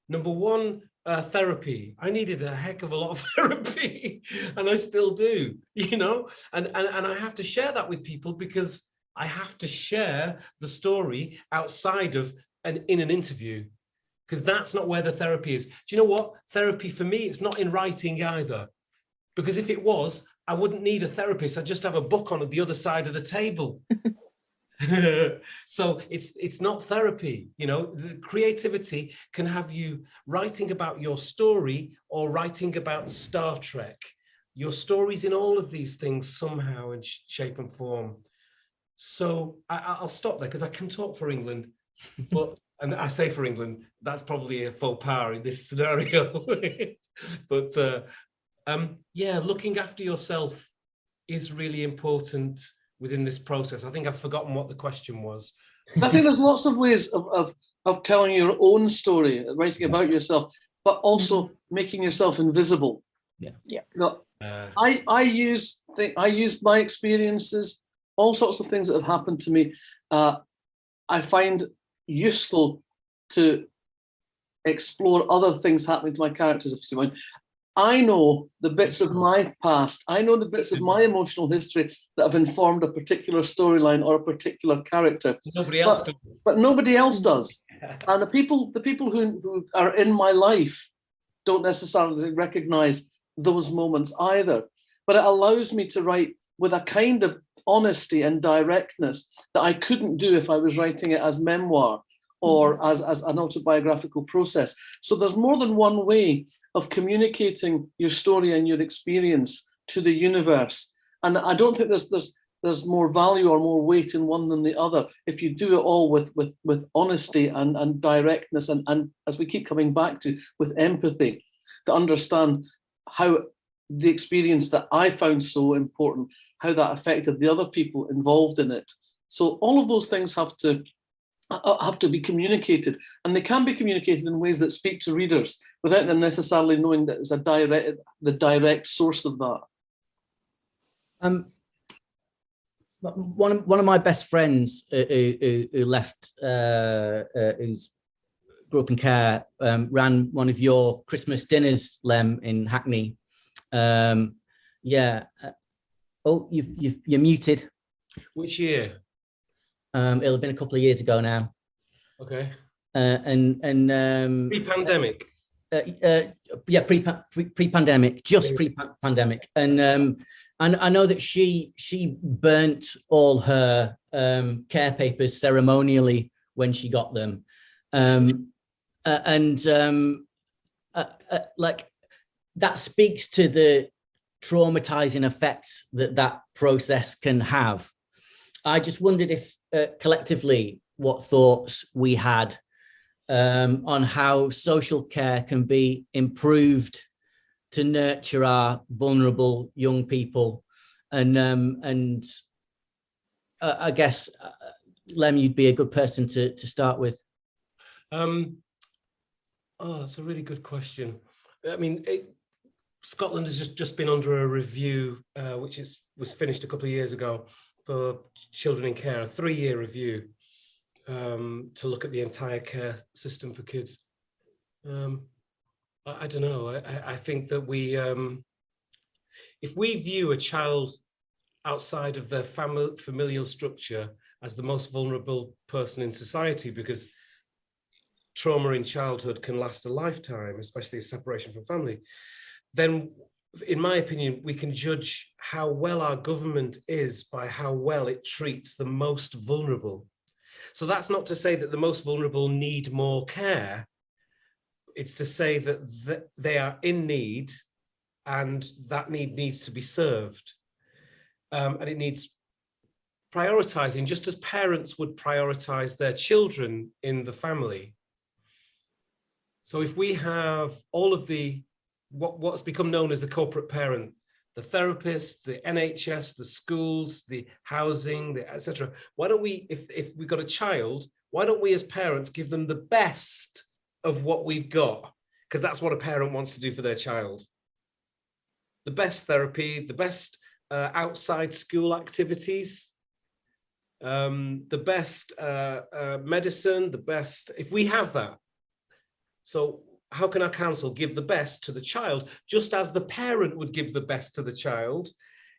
Number one, therapy. I needed a heck of a lot of therapy, and I still do, you know, and I have to share that with people, because I have to share the story outside of in an interview, because that's not where the therapy is. Do you know what? Therapy for me, it's not in writing either, because if it was, I wouldn't need a therapist. I'd just have a book on at the other side of the table. So it's not therapy, you know. The creativity can have you writing about your story or writing about Star Trek. Your story's in all of these things somehow in shape and form. So I'll stop there, because I can talk for England, but and I say for England, that's probably a faux pas in this scenario. But yeah, looking after yourself is really important within this process. I think I've forgotten what the question was. I think there's lots of ways of telling your own story, writing about yourself, but also making yourself invisible. Yeah. Yeah. You know, I use my experiences, all sorts of things that have happened to me. I find useful to explore other things happening to my characters. If you see what I mean. I know the bits of my past, I know the bits of my emotional history that have informed a particular storyline or a particular character. Nobody else does. But nobody else does. And the people who are in my life don't necessarily recognize those moments either. But it allows me to write with a kind of honesty and directness that I couldn't do if I was writing it as memoir or as an autobiographical process. So there's more than one way of communicating your story and your experience to the universe. And I don't think there's more value or more weight in one than the other if you do it all with honesty and directness and as we keep coming back to, with empathy, to understand how the experience that I found so important, how that affected the other people involved in it. So all of those things have to be communicated, and they can be communicated in ways that speak to readers without them necessarily knowing that it's the direct source of that. One of my best friends who left, who's grew up in care, ran one of your Christmas dinners, Lem, in Hackney. Yeah. Oh, you're muted. Which year? It'll have been a couple of years ago now. Okay. Pre-pandemic. Pre-pandemic. Pre-pandemic, just pre-pandemic, and I know that she burnt all her care papers ceremonially when she got them, like that speaks to the traumatizing effects that process can have. I just wondered if collectively what thoughts we had on how social care can be improved to nurture our vulnerable young people. And I guess, Lem, you'd be a good person to start with. Oh, that's a really good question. I mean, Scotland has just been under a review, which was finished a couple of years ago for children in care, a 3-year review to look at the entire care system for kids. I don't know. I think that if we view a child outside of their familial structure as the most vulnerable person in society, because trauma in childhood can last a lifetime, especially a separation from family, then in my opinion, we can judge how well our government is by how well it treats the most vulnerable. So that's not to say that the most vulnerable need more care. It's to say that they are in need and that need needs to be served. And it needs prioritizing, just as parents would prioritize their children in the family. So if we have all of what's become known as the corporate parent, the therapist, the NHS, the schools, the housing, etc. Why don't we, if we've got a child, why don't we as parents give them the best of what we've got? Because that's what a parent wants to do for their child. The best therapy, the best outside school activities, the best medicine, the best, if we have that. So how can our council give the best to the child, just as the parent would give the best to the child?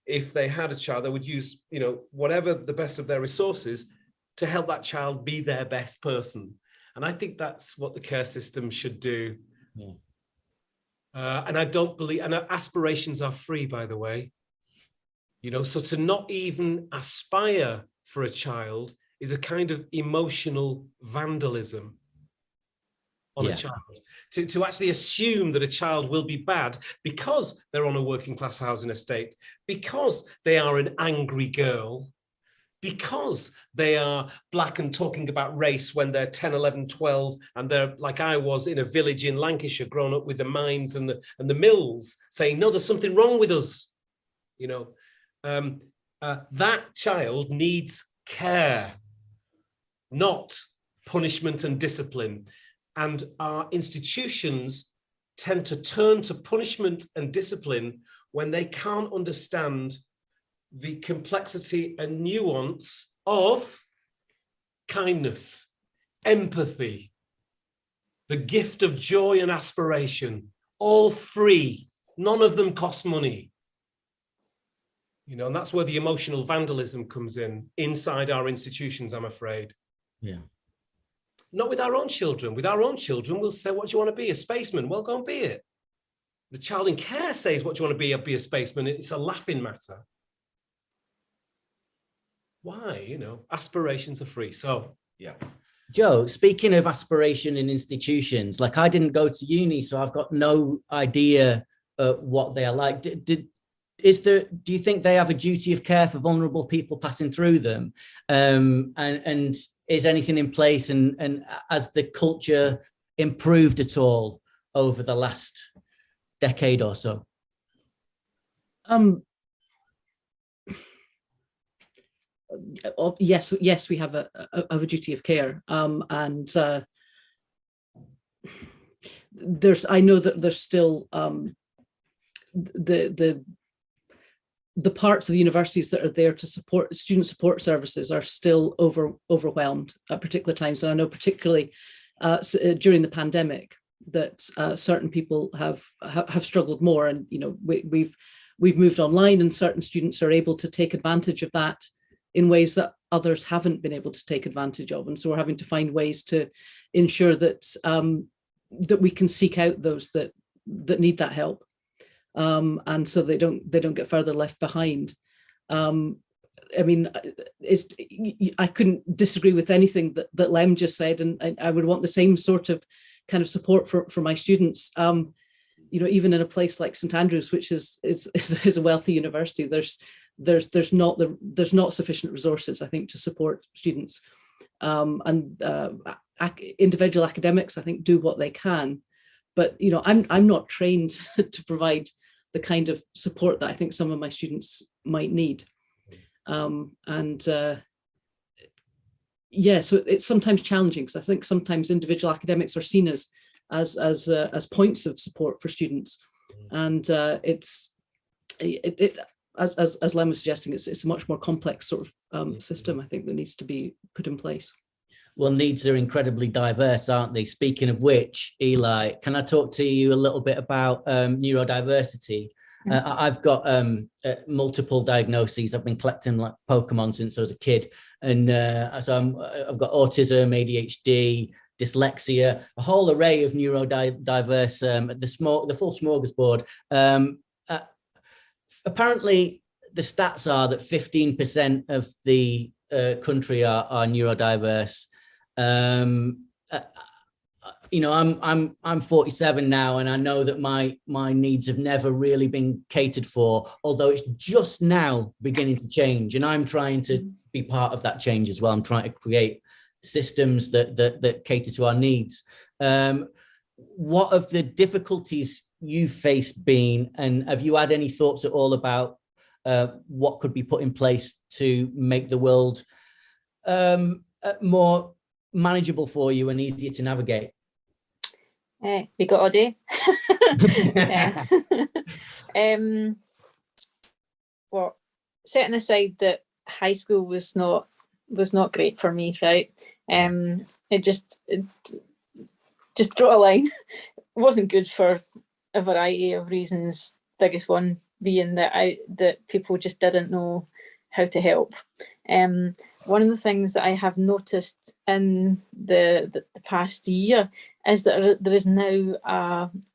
If they had a child, they would use, whatever the best of their resources to help that child be their best person. And I think that's what the care system should do. Yeah. And I don't believe, and aspirations are free, by the way. So to not even aspire for a child is a kind of emotional vandalism on a child. To actually assume that a child will be bad because they're on a working class housing estate, because they are an angry girl, because they are black and talking about race when they're 10, 11, 12, and they're like I was in a village in Lancashire, grown up with the mines and the mills, saying, no, there's something wrong with us. That child needs care, not punishment and discipline. And our institutions tend to turn to punishment and discipline when they can't understand the complexity and nuance of kindness, empathy, the gift of joy and aspiration, all free. None of them cost money. And that's where the emotional vandalism comes in inside our institutions, I'm afraid. Yeah. Not with our own children. With our own children, we'll say, what do you want to be? A spaceman? Well, go and be it. The child in care says, what do you want to be? I'll be a spaceman. It's a laughing matter. Why? Aspirations are free. So, yeah. Joe, speaking of aspiration in institutions, like I didn't go to uni, so I've got no idea what they are like. Do you think they have a duty of care for vulnerable people passing through them? And is anything in place, and has the culture improved at all over the last decade or so? Yes, we have a duty of care, and I know that there's still the parts of the universities that are there to support student support services are still overwhelmed at particular times. And I know particularly during the pandemic that certain people have struggled more. And we've moved online, and certain students are able to take advantage of that in ways that others haven't been able to take advantage of. And so we're having to find ways to ensure that that we can seek out those that need that help. And so they don't get further left behind. I mean, I couldn't disagree with anything that Lemn just said, and I would want the same sort of kind of support for my students. Even in a place like St Andrews, which is a wealthy university, there's not sufficient resources, I think, to support students. And individual academics, I think, do what they can. But I'm not trained to provide the kind of support that I think some of my students might need. So it's sometimes challenging, because I think sometimes individual academics are seen as as points of support for students. And as Lemn was suggesting, it's a much more complex sort of system, I think, that needs to be put in place. Well, needs are incredibly diverse, aren't they? Speaking of which, Eli, can I talk to you a little bit about neurodiversity? I've got multiple diagnoses. I've been collecting like Pokemon since I was a kid. And so I've got autism, ADHD, dyslexia, a whole array of neurodiverse, the full smorgasbord. Apparently, the stats are that 15% of the country are neurodiverse. You know, I'm 47 now, and I know that my needs have never really been catered for, although it's just now beginning to change, and I'm trying to be part of that change as well. I'm trying to create systems that cater to our needs. What have the difficulties you faced been, and have you had any thoughts at all about what could be put in place to make the world more manageable for you and easier to navigate? We got all day. Well, setting aside that high school was not great for me, right? It just draw a line. It wasn't good for a variety of reasons. Biggest one being that people just didn't know how to help. One of the things that I have noticed in the past year is that there is now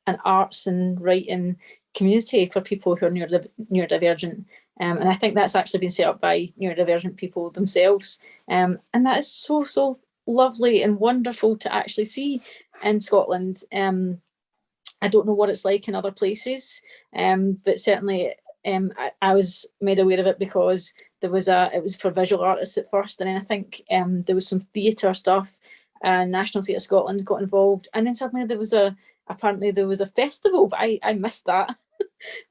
an arts and writing community for people who are neurodivergent. And I think that's actually been set up by neurodivergent people themselves. And that is so, so lovely and wonderful to actually see in Scotland. I don't know what it's like in other places, but certainly I was made aware of it because it was for visual artists at first, and then I think there was some theatre stuff, and National Theatre Scotland got involved, and then suddenly apparently there was a festival, but I missed that.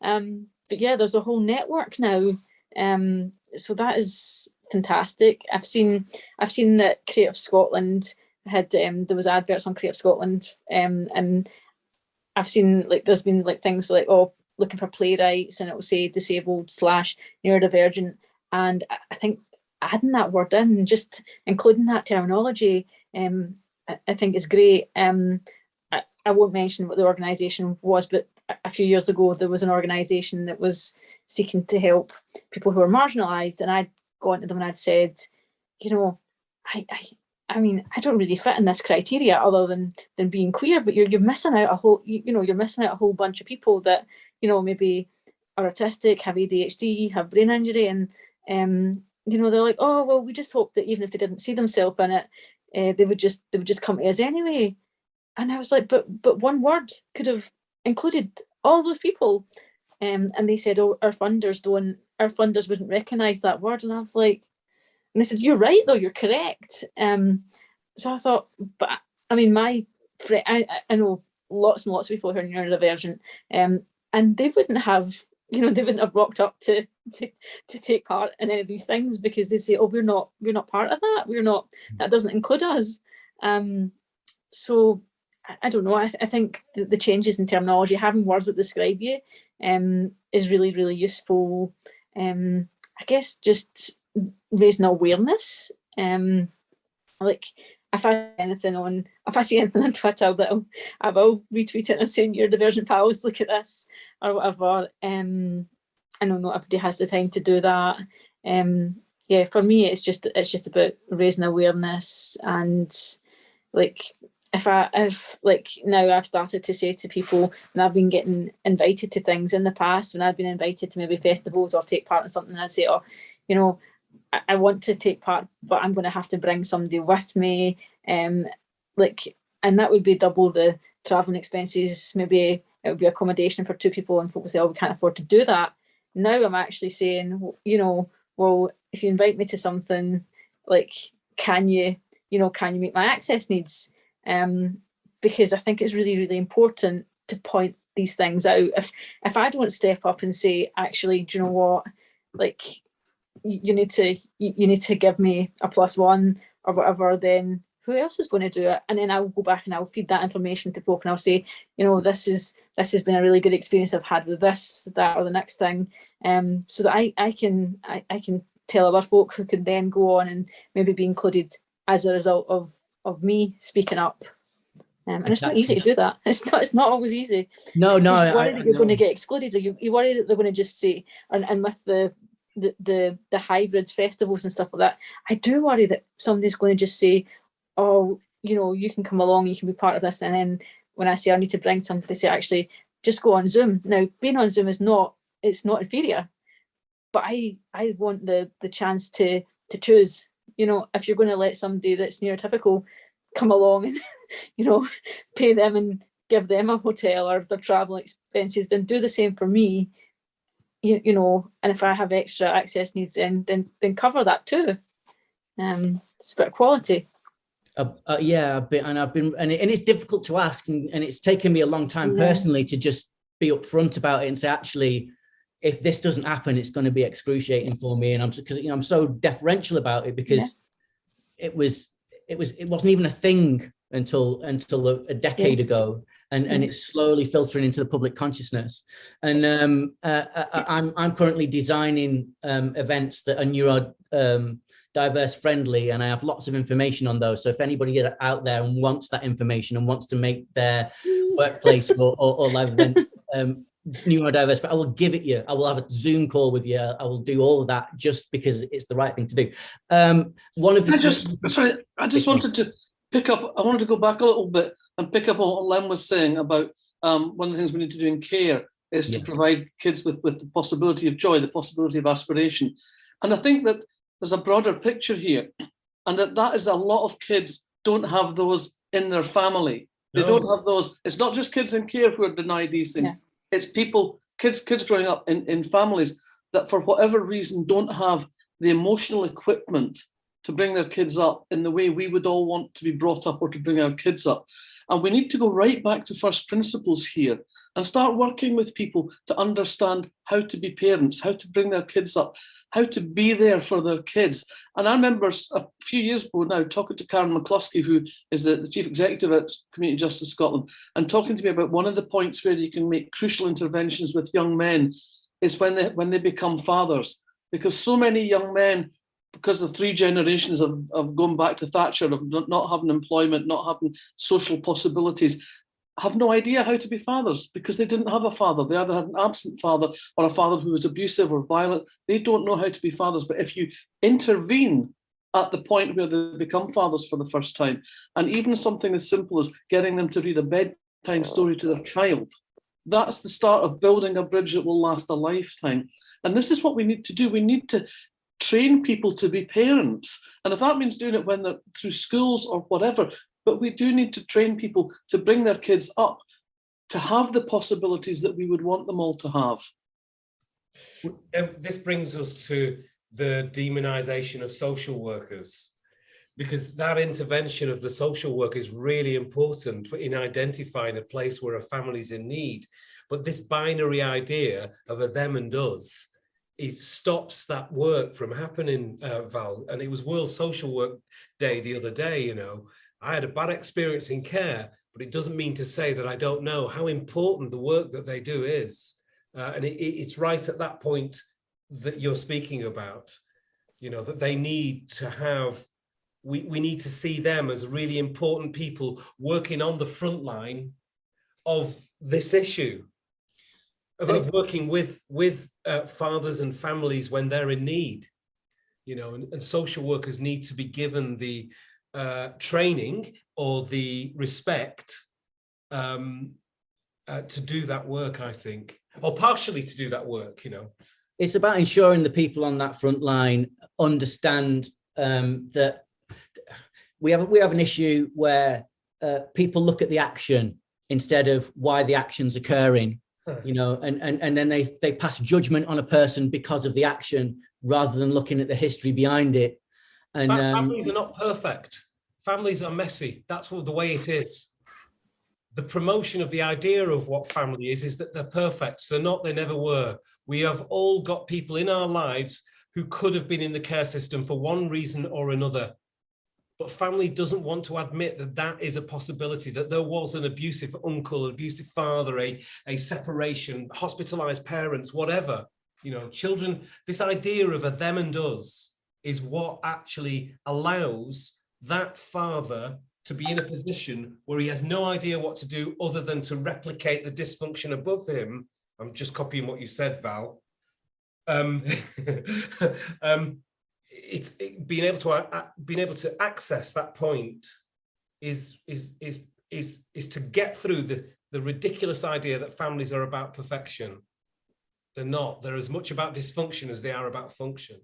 But yeah, there's a whole network now, so that is fantastic. I've seen that Creative Scotland had there was adverts on Creative Scotland, and I've seen like there's been like things like looking for playwrights, and it will say disabled / neurodivergent, and I think adding that word in, just including that terminology, I think is great. I won't mention what the organisation was, but a few years ago there was an organisation that was seeking to help people who are marginalised, and I'd gone to them and I'd said, you know, I mean, I don't really fit in this criteria other than being queer, but you're missing out a whole, you're missing out a whole bunch of people that, maybe are autistic, have ADHD, have brain injury, and they're like, oh well, we just hope that even if they didn't see themselves in it, they would just come to us anyway. And I was like, but one word could have included all those people, and they said, oh, our funders wouldn't recognise that word, and I was like, and they said, you're right though, you're correct. So I thought, but I mean, my friend, I know lots and lots of people who are neurodivergent, and they wouldn't have rocked up to take part in any of these things because they say, oh, we're not part of that. That doesn't include us. So I don't know. I think the changes in terminology, having words that describe you, is really, really useful. I guess just raising awareness. Like if I see anything on Twitter, I will retweet it and say, neurodivergent pals, look at this or whatever. I know not everybody has the time to do that. Yeah, for me it's just about raising awareness, and like if now I've started to say to people, and I've been getting invited to things in the past, when I've been invited to maybe festivals or take part in something, I'd say, oh, I want to take part, but I'm going to have to bring somebody with me, and that would be double the travelling expenses. Maybe it would be accommodation for 2 people, and folks say, oh, we can't afford to do that. Now I'm actually saying, well, if you invite me to something, like, can you meet my access needs? Because I think it's really, really important to point these things out. If I don't step up and say, actually, do you know what, like, you need to give me a +1 or whatever, then who else is going to do it? And then I'll go back and I'll feed that information to folk, and I'll say, this has been a really good experience I've had with this, that, or the next thing, so that I can tell other folk who can then go on and maybe be included as a result of me speaking up. And it's not easy to do that. It's not always easy. No. You worry that you're going to get excluded, or you worry that they're going to just say, and with the hybrid festivals and stuff like that, I do worry that somebody's going to just say, oh, you can come along, you can be part of this. And then when I say I need to bring something, they say, actually, just go on Zoom. Now, being on Zoom it's not inferior, but I want the chance to choose. If you're going to let somebody that's neurotypical come along and, pay them and give them a hotel, or if they're travel expenses, then do the same for me. And if I have extra access needs, then cover that too. It's about quality. Yeah, and it's difficult to ask, and it's taken me a long time personally to just be upfront about it and say, actually, if this doesn't happen, it's going to be excruciating for me. And I'm so deferential about it, because it wasn't even a thing until a decade ago. And it's slowly filtering into the public consciousness. And I'm currently designing events that are neurodiverse friendly, and I have lots of information on those. So if anybody is out there and wants that information and wants to make their workplace or live events neurodiverse, I will give it you. I will have a Zoom call with you. I will do all of that just because it's the right thing to do. One of the I just wanted to pick up. I wanted to go back a little bit and pick up on what Lemn was saying about one of the things we need to do in care is to provide kids with the possibility of joy, the possibility of aspiration. And I think that there's a broader picture here, and that is a lot of kids don't have those in their family. They don't have those. It's not just kids in care who are denied these things. It's kids growing up in families that for whatever reason don't have the emotional equipment to bring their kids up in the way we would all want to be brought up, or to bring our kids up. And we need to go right back to first principles here and start working with people to understand how to be parents, how to bring their kids up, how to be there for their kids. And I remember a few years ago now talking to Karen McCluskey, who is the chief executive at Community Justice Scotland, and talking to me about one of the points where you can make crucial interventions with young men is when they become fathers. Because so many young men, because the 3 generations of going back to Thatcher, of not having employment, not having social possibilities, have no idea how to be fathers because they didn't have a father. They either had an absent father or a father who was abusive or violent. They don't know how to be fathers. But if you intervene at the point where they become fathers for the first time, and even something as simple as getting them to read a bedtime story to their child, that's the start of building a bridge that will last a lifetime. And this is what we need to do. We need to train people to be parents. And if that means doing it when they're through schools or whatever, but we do need to train people to bring their kids up to have the possibilities that we would want them all to have. This brings us to the demonization of social workers, because that intervention of the social worker is really important in identifying a place where a family's in need. But this binary idea of a them and us, it stops that work from happening, Val. And it was World Social Work Day the other day, I had a bad experience in care, but it doesn't mean to say that I don't know how important the work that they do is. And it's right at that point that you're speaking about, that they need to have, we need to see them as really important people working on the front line of this issue, of working with fathers and families when they're in need, and social workers need to be given the training or the respect to do that work, I think, or partially to do that work, It's about ensuring the people on that front line understand that we have an issue where people look at the action instead of why the action's occurring, and then they pass judgment on a person because of the action rather than looking at the history behind it. And families are not perfect. Families are messy. That's the way it is. The promotion of the idea of what family is that they're perfect. They're not, they never were. We have all got people in our lives who could have been in the care system for one reason or another. but family doesn't want to admit that that is a possibility, that there was an abusive uncle, an abusive father, a separation, hospitalized parents, whatever. You know, children, this idea of a them and us is what actually allows that father to be in a position where he has no idea what to do other than to replicate the dysfunction above him. I'm just copying what you said, Val. It's being able to access that point is to get through the ridiculous idea that families are about perfection. They're not. They're as much about dysfunction as they are about function.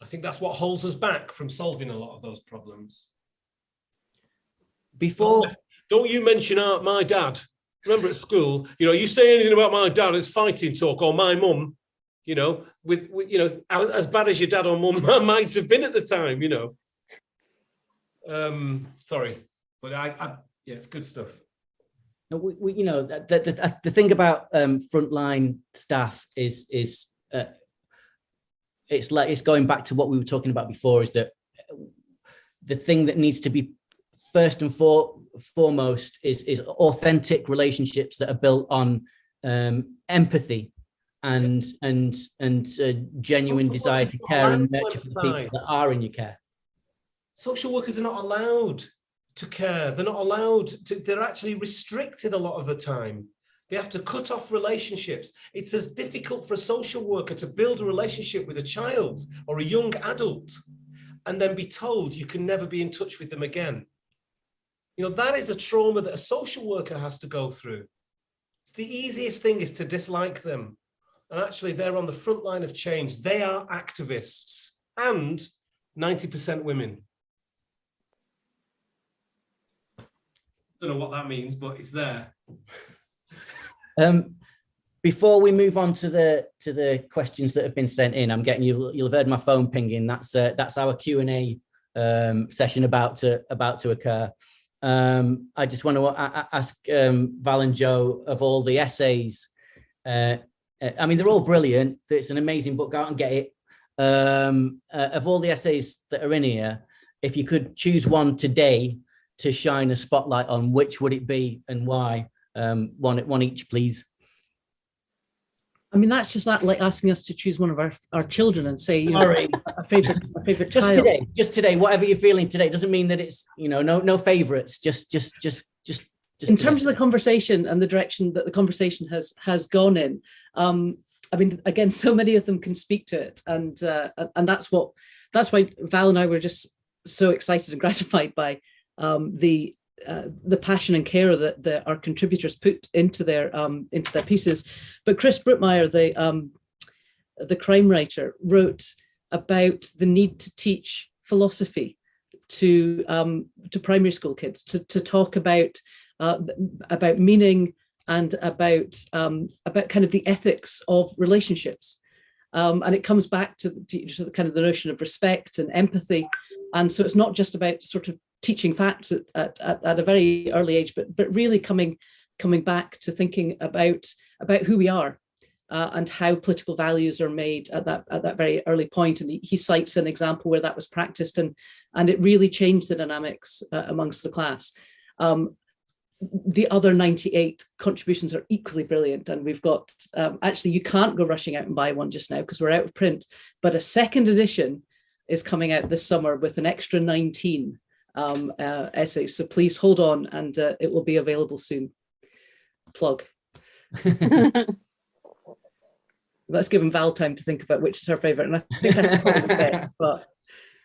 I think that's what holds us back from solving a lot of those problems. Before, don't you mention my dad. Remember at school, you know, you say anything about my dad, it's fighting talk, or my mum, you know, with you know, as bad as your dad or mum might have been at the time, you know. Sorry, but yeah, it's good stuff. we you know, the thing about frontline staff is it's going back to what we were talking about before, is that the thing that needs to be first and foremost is authentic relationships that are built on empathy and genuine desire to care and nurture for the people that are in your care. Social workers are not allowed to care. They're not allowed to, they're actually restricted a lot of the time. They have to cut off relationships. It's as difficult for a social worker to build a relationship with a child or a young adult and then be told you can never be in touch with them again. You know, that is a trauma that a social worker has to go through. It's the easiest thing is to dislike them. And actually, they're on the front line of change. They are activists and 90% women. Don't know what that means, but it's there. Before we move on to the questions that have been sent in, I'm getting you'll have heard my phone pinging. That's our Q&A session about to occur. I just want to ask Val and Joe, of all the essays, I mean, they're all brilliant. It's an amazing book. Go out and get it. Of all the essays that are in here, if you could choose one today to shine a spotlight on, which would it be and why? One each, please. I mean, that's just like asking us to choose one of our children and say, you know, Sorry. a favorite Just child. just today, whatever you're feeling today. Doesn't mean that it's, you know, no favorites. Just in terms of the conversation and the direction that the conversation has gone in. I mean, again, so many of them can speak to it, and that's why Val and I were just so excited and gratified by the passion and care that our contributors put into their pieces. But Chris Brookmeyer, the crime writer, wrote about the need to teach philosophy to primary school kids, to talk about meaning and about kind of the ethics of relationships. And it comes back to the kind of the notion of respect and empathy. And so it's not just about sort of teaching facts at a very early age, but really coming back to thinking about who we are and how political values are made at that very early point. And he cites an example where that was practiced, and it really changed the dynamics amongst the class. The other 98 contributions are equally brilliant, and we've got actually, you can't go rushing out and buy one just now because we're out of print, but a second edition is coming out this summer with an extra 19 essays. So please hold on, and it will be available soon. Plug. Let's give Val time to think about which is her favorite, and I think that's probably the best, but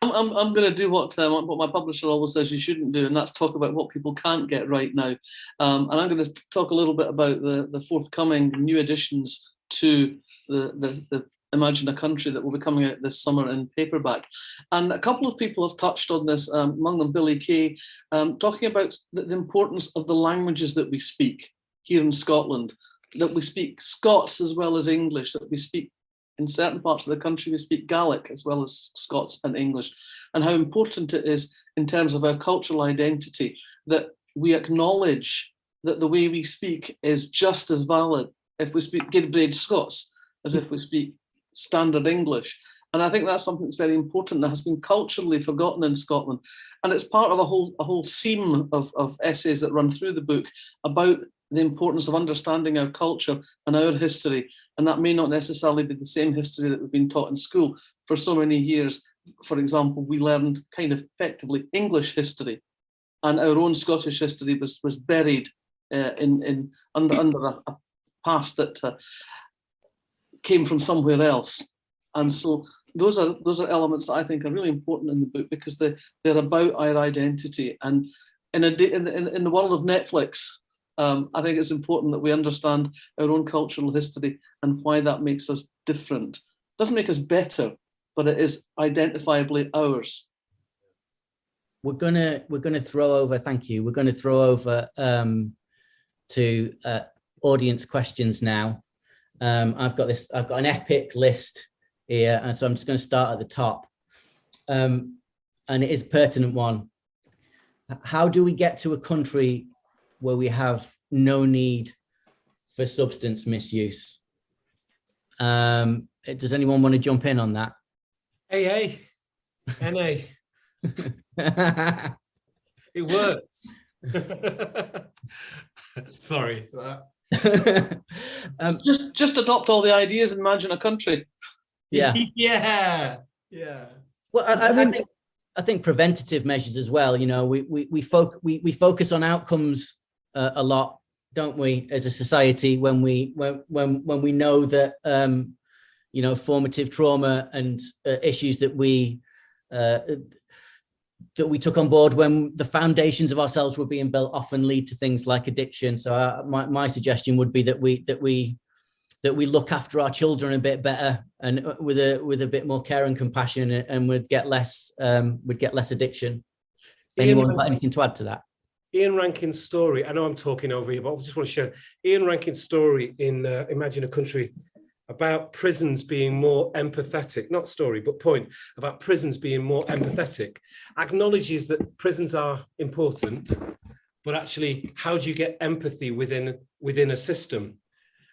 I'm going to do what my publisher always says you shouldn't do, and that's talk about what people can't get right now. And I'm going to talk a little bit about the forthcoming new additions to the Imagine a Country that will be coming out this summer in paperback. And a couple of people have touched on this, among them Billy Kay, talking about the importance of the languages that we speak here in Scotland, that we speak Scots as well as English, that we speak in certain parts of the country, we speak Gaelic as well as Scots and English, and how important it is in terms of our cultural identity that we acknowledge that the way we speak is just as valid if we speak Gilbraid Scots as if we speak standard English, And I think that's something that's very important that has been culturally forgotten in Scotland. And it's part of a whole seam of essays that run through the book about the importance of understanding our culture and our history. And that may not necessarily be the same history that we've been taught in school for so many years. For example, we learned kind of effectively English history, and our own Scottish history was buried under a past that came from somewhere else. And so those are elements that I think are really important in the book, because they're about our identity. And in the world of Netflix, I think it's important that we understand our own cultural history and why that makes us different. It doesn't make us better, but it is identifiably ours. We're gonna throw over. Thank you. We're going to throw over to audience questions now. I've got an epic list here, and so I'm just going to start at the top. And it is a pertinent one. How do we get to a country where we have no need for substance misuse? Does anyone want to jump in on that? AA, NA. It works. Sorry. Just adopt all the ideas and imagine a country. Yeah. Yeah. Well, I think preventative measures as well. You know, we focus on outcomes a lot, don't we, as a society, when we know that you know, formative trauma and issues that we took on board when the foundations of ourselves were being built often lead to things like addiction. So my suggestion would be that we look after our children a bit better and with a bit more care and compassion, and we'd get less addiction. Anyone got anything to add to that? Ian Rankin's story, I know I'm talking over you, but I just want to share Ian Rankin's story in Imagine a Country about prisons being more empathetic, not story, but point, about prisons being more empathetic, acknowledges that prisons are important, but actually, how do you get empathy within a system?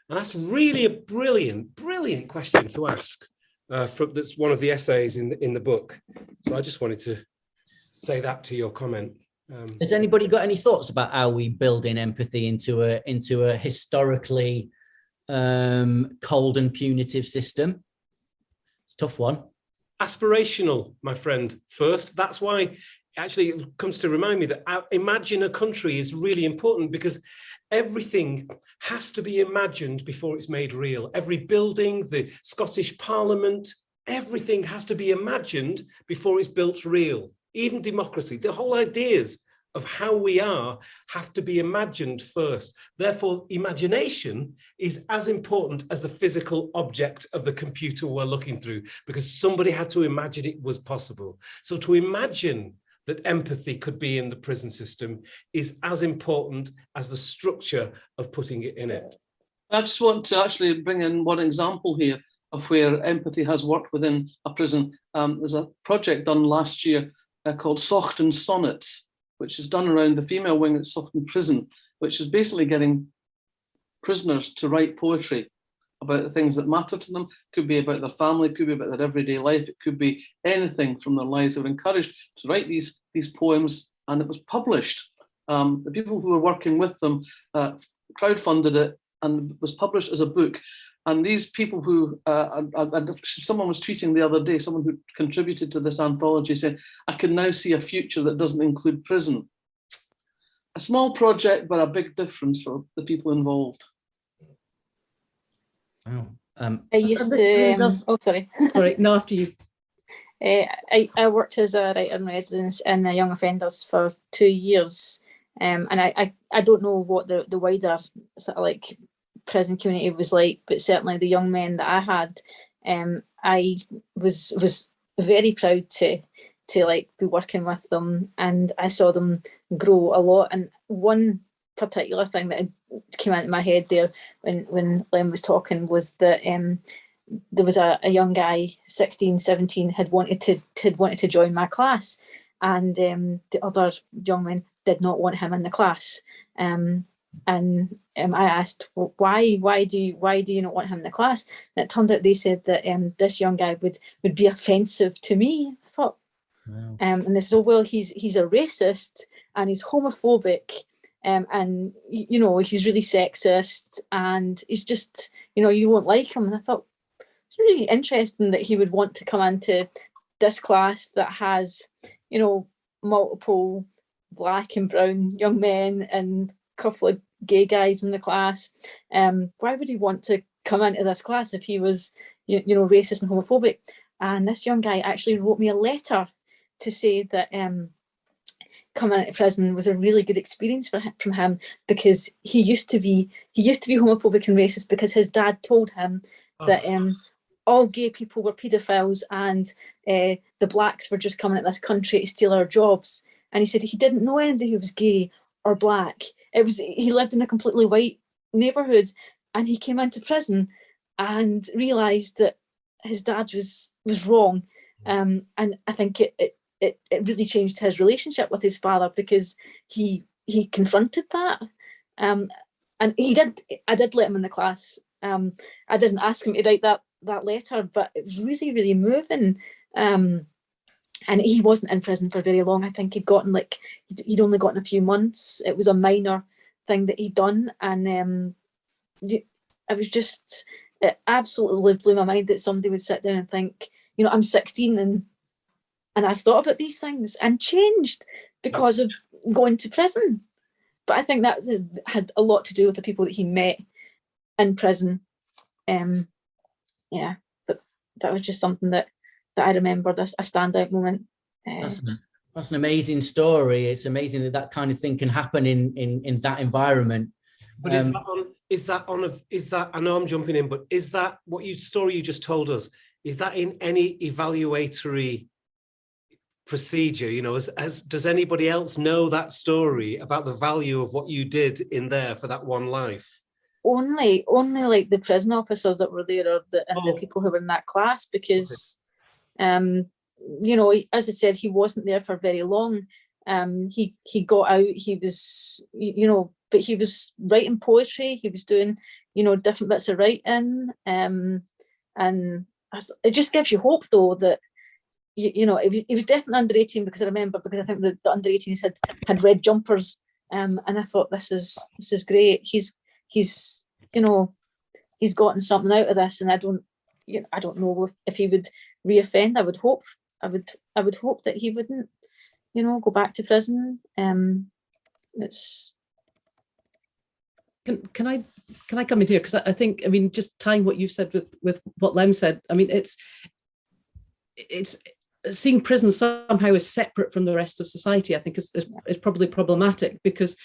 And that's really a brilliant question to ask. That's one of the essays in the book. So I just wanted to say that to your comment. Has anybody got any thoughts about how we build in empathy into a historically cold and punitive system? It's a tough one. Aspirational, my friend, first. That's why actually it comes to remind me that Imagine a Country is really important, because everything has to be imagined before it's made real. Every building, the Scottish Parliament, everything has to be imagined before it's built real. Even democracy, the whole ideas of how we are have to be imagined first. Therefore, imagination is as important as the physical object of the computer we're looking through, because somebody had to imagine it was possible. So to imagine that empathy could be in the prison system is as important as the structure of putting it in it. I just want to actually bring in one example here of where empathy has worked within a prison. There's a project done last year called Socht Sonnets, which is done around the female wing at Socht Prison, which is basically getting prisoners to write poetry about the things that matter to them. Could be about their family, could be about their everyday life, it could be anything from their lives. They were encouraged to write these poems, and it was published. The people who were working with them crowdfunded it, and it was published as a book. And these people who, someone was tweeting the other day, someone who contributed to this anthology saying, I can now see a future that doesn't include prison. A small project, but a big difference for the people involved. Wow. I used to, sorry. Sorry, no, after you. I worked as a writer in residence in young offenders for 2 years. And I don't know what the wider sort of like prison community was like, but certainly the young men that I had, I was very proud to like be working with them, and I saw them grow a lot. And one particular thing that came into my head there when Lemn was talking was that there was a young guy, 16, 17, had wanted to join my class, and the other young men did not want him in the class. And I asked, well, why do you not want him in the class? And it turned out they said that this young guy would be offensive to me. I thought, Wow. and they said, oh, well, he's a racist and he's homophobic, and you know, he's really sexist, and he's just, you know, you won't like him. And I thought, it's really interesting that he would want to come into this class that has, you know, multiple black and brown young men and a couple of gay guys in the class. Why would he want to come into this class if he was, you know, racist and homophobic? And this young guy actually wrote me a letter to say that coming out of prison was a really good experience from him, because he used to be homophobic and racist because his dad told him that all gay people were paedophiles and the blacks were just coming at this country to steal our jobs. And he said he didn't know anybody who was gay or black. He lived in a completely white neighborhood, and he came into prison and realized that his dad was wrong. And I think it really changed his relationship with his father, because he confronted that. And I did let him in the class. I didn't ask him to write that letter, but it was really, really moving. And he wasn't in prison for very long. I think he'd only gotten a few months. It was a minor thing that he'd done. And it absolutely blew my mind that somebody would sit down and think, you know, I'm 16 and I've thought about these things and changed because of going to prison. But I think that had a lot to do with the people that he met in prison. Yeah, but that was just something that I remembered as a standout moment. That's an amazing story. It's amazing that kind of thing can happen in that environment. But is that I know I'm jumping in, but is that story you just told us, is that in any evaluatory procedure? You know, does anybody else know that story about the value of what you did in there for that one life? Only like the prison officers that were there, and the people who were in that class, because you know, as I said, he wasn't there for very long. He got out. He was, you know, but he was writing poetry. He was doing, you know, different bits of writing, and it just gives you hope, though, that you know, he was definitely under 18, because I think the under 18s had red jumpers, and I thought, this is great. He's you know, he's gotten something out of this, and I don't know if he would reoffend. I would hope that he wouldn't, you know, go back to prison. It's. Can I come in here, because I think, I mean, just tying what you said with what Lemn said, I mean, it's seeing prison somehow as separate from the rest of society, I think is probably problematic, because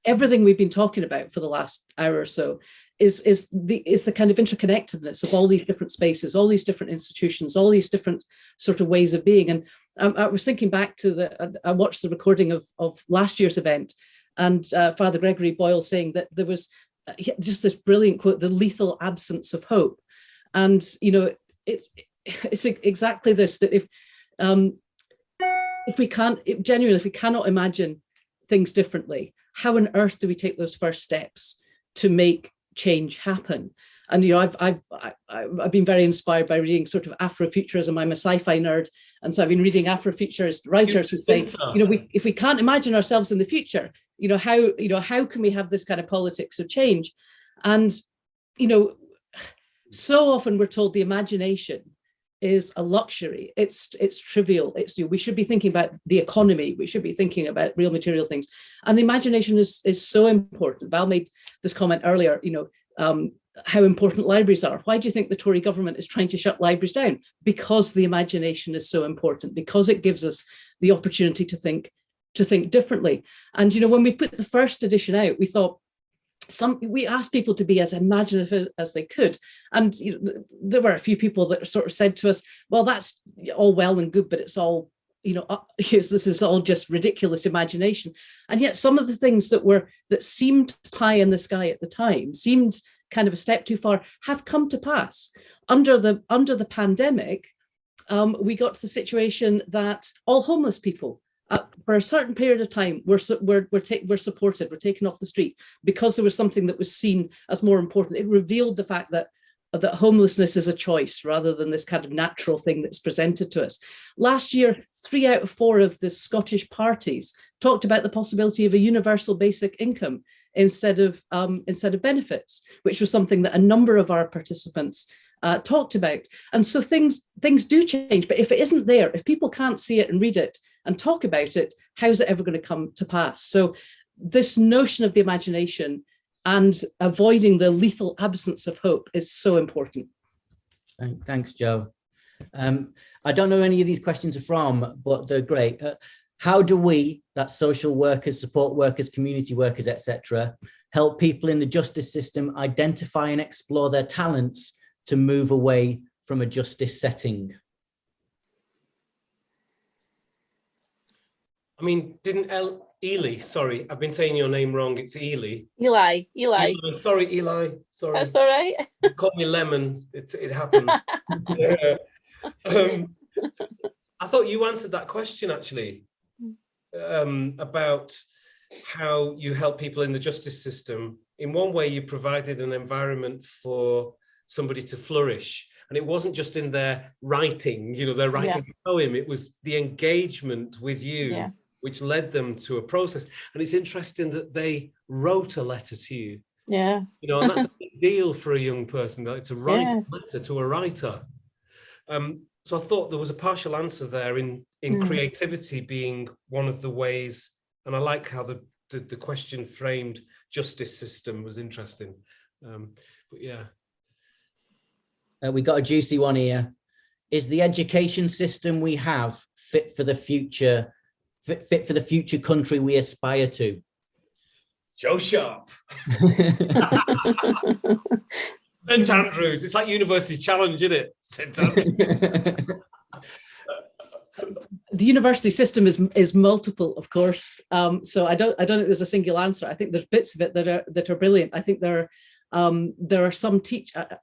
everything we've been talking about for the last hour or so is the kind of interconnectedness of all these different spaces, all these different institutions, all these different sort of ways of being. And I was thinking back to I watched the recording of last year's event, and Father Gregory Boyle saying that there was just this brilliant quote, the lethal absence of hope. And, you know, it's exactly this, that if we cannot imagine things differently, how on earth do we take those first steps to make change happen? And, you know, I've been very inspired by reading sort of Afrofuturism. I'm a sci-fi nerd, and so I've been reading Afrofuturist writers who say, you know, if we can't imagine ourselves in the future, you know, how can we have this kind of politics of change? And, you know, so often we're told the imagination is a luxury. It's trivial. It's, you know, we should be thinking about the economy. We should be thinking about real material things. And the imagination is so important. Val made this comment earlier, you know, how important libraries are. Why do you think the Tory government is trying to shut libraries down? Because the imagination is so important, because it gives us the opportunity to think differently. And, you know, when we put the first edition out, we thought, we asked people to be as imaginative as they could. And, you know, there were a few people that sort of said to us, well, that's all well and good, but it's all, you know, this is all just ridiculous imagination. And yet some of the things that seemed pie in the sky at the time, seemed kind of a step too far, have come to pass. Under the pandemic, we got to the situation that all homeless people for a certain period of time, we're supported, we're taken off the street because there was something that was seen as more important. It revealed the fact that homelessness is a choice rather than this kind of natural thing that's presented to us. Last year, 3 out of 4 of the Scottish parties talked about the possibility of a universal basic income instead of benefits, which was something that a number of our participants talked about. And so things do change, but if it isn't there, if people can't see it and read it and talk about it, how's it ever going to come to pass? So this notion of the imagination and avoiding the lethal absence of hope is so important. Thanks, Joe. I don't know who any of these questions are from, but they're great. How do we, that's social workers, support workers, community workers, etc., help people in the justice system identify and explore their talents to move away from a justice setting? I mean, didn't Ely, sorry, I've been saying your name wrong. It's Ely. Eli. Sorry, Eli. Sorry. That's all right. Call me Lemon. It happens. Yeah. I thought you answered that question actually, about how you help people in the justice system. In one way, you provided an environment for somebody to flourish. And it wasn't just in their writing, they're writing a poem. It was the engagement with you, which led them to a process. And it's interesting that they wrote a letter to you. Yeah. And that's a big deal for a young person, that to write a letter to a writer. So I thought there was a partial answer there in creativity being one of the ways. And I like how the question framed justice system was interesting. But yeah. We got a juicy one here. Is the education system we have fit for the future country we aspire to? Joe Sharp. St Andrews. It's like University Challenge, isn't it? St Andrews. The university system is multiple, of course. So I don't think there's a single answer. I think there's bits of it that are brilliant. I think there are some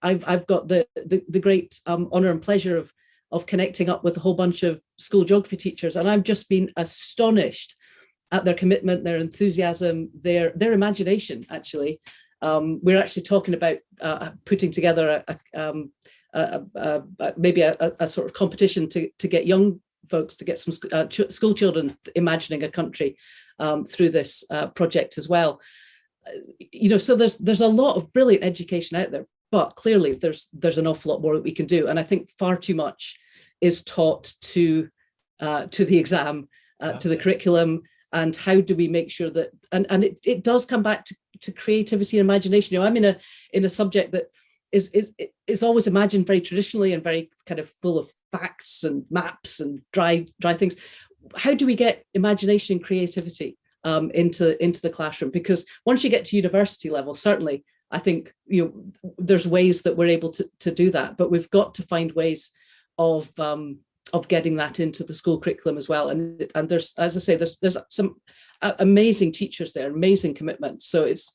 I've got the great honor and pleasure of connecting up with a whole bunch of school geography teachers, and I've just been astonished at their commitment, their enthusiasm, their imagination. Actually, we're actually talking about putting together maybe a sort of competition to get young folks, to get some school children imagining a country through this project as well. So there's a lot of brilliant education out there, but clearly there's an awful lot more that we can do. And I think far too much is taught to the exam, to the curriculum, and how do we make sure that, and it does come back to creativity and imagination. I'm in a subject that is always imagined very traditionally and very kind of full of facts and maps and dry things. How do we get imagination and creativity into the classroom? Because once you get to university level, certainly I think there's ways that we're able to do that, but we've got to find ways of getting that into the school curriculum as well. And there's, as I say, there's some amazing teachers there, amazing commitment. So it's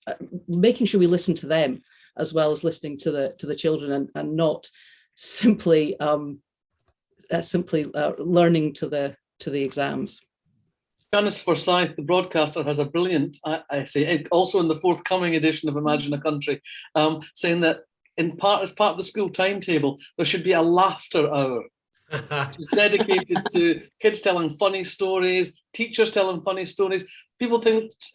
making sure we listen to them as well as listening to the children, and not simply learning to the exams. Janice Forsyth, the broadcaster, has a brilliant essay, also in the forthcoming edition of Imagine a Country, saying that as part of the school timetable, there should be a laughter hour. It's dedicated to kids telling funny stories, teachers telling funny stories, people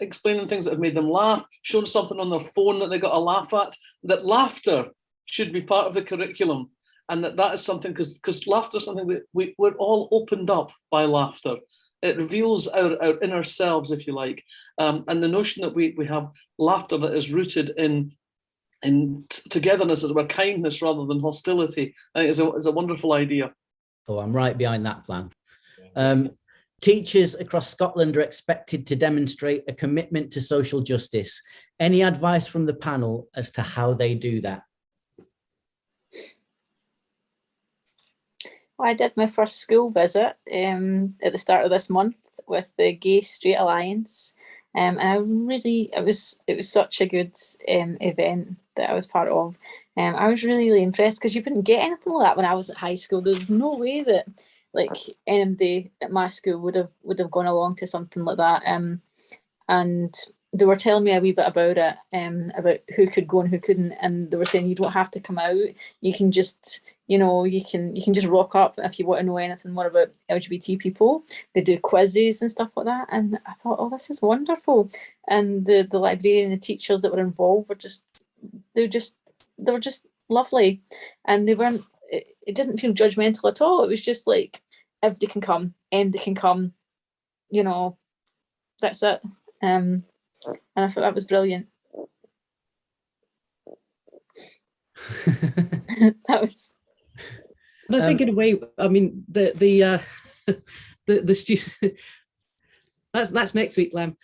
explaining things that have made them laugh, showing something on their phone that they got a laugh at. That laughter should be part of the curriculum, and that is something, because laughter is something that we're all opened up by laughter. It reveals our inner selves, if you like, and the notion that we have laughter that is rooted in togetherness, as it were, kindness rather than hostility, I think is a wonderful idea. Oh, I'm right behind that plan. Teachers across Scotland are expected to demonstrate a commitment to social justice. Any advice from the panel as to how they do that? Well, I did my first school visit at the start of this month with the Gay Straight Alliance, and it was such a good event that I was part of. I was really, really impressed, because you wouldn't get anything like that when I was at high school. There's no way that like NMD at my school would have gone along to something like that. And they were telling me a wee bit about it, about who could go and who couldn't, and they were saying you don't have to come out. You can just, you can just rock up if you want to know anything more about LGBT people. They do quizzes and stuff like that, and I thought, oh, this is wonderful. And the librarian and the teachers that were involved were they were just lovely, and they weren't. It didn't feel judgmental at all. It was just like everybody can come, anybody can come. That's it. And I thought that was brilliant. That was. And I think in a way, I mean, the student. That's next week, Lemn.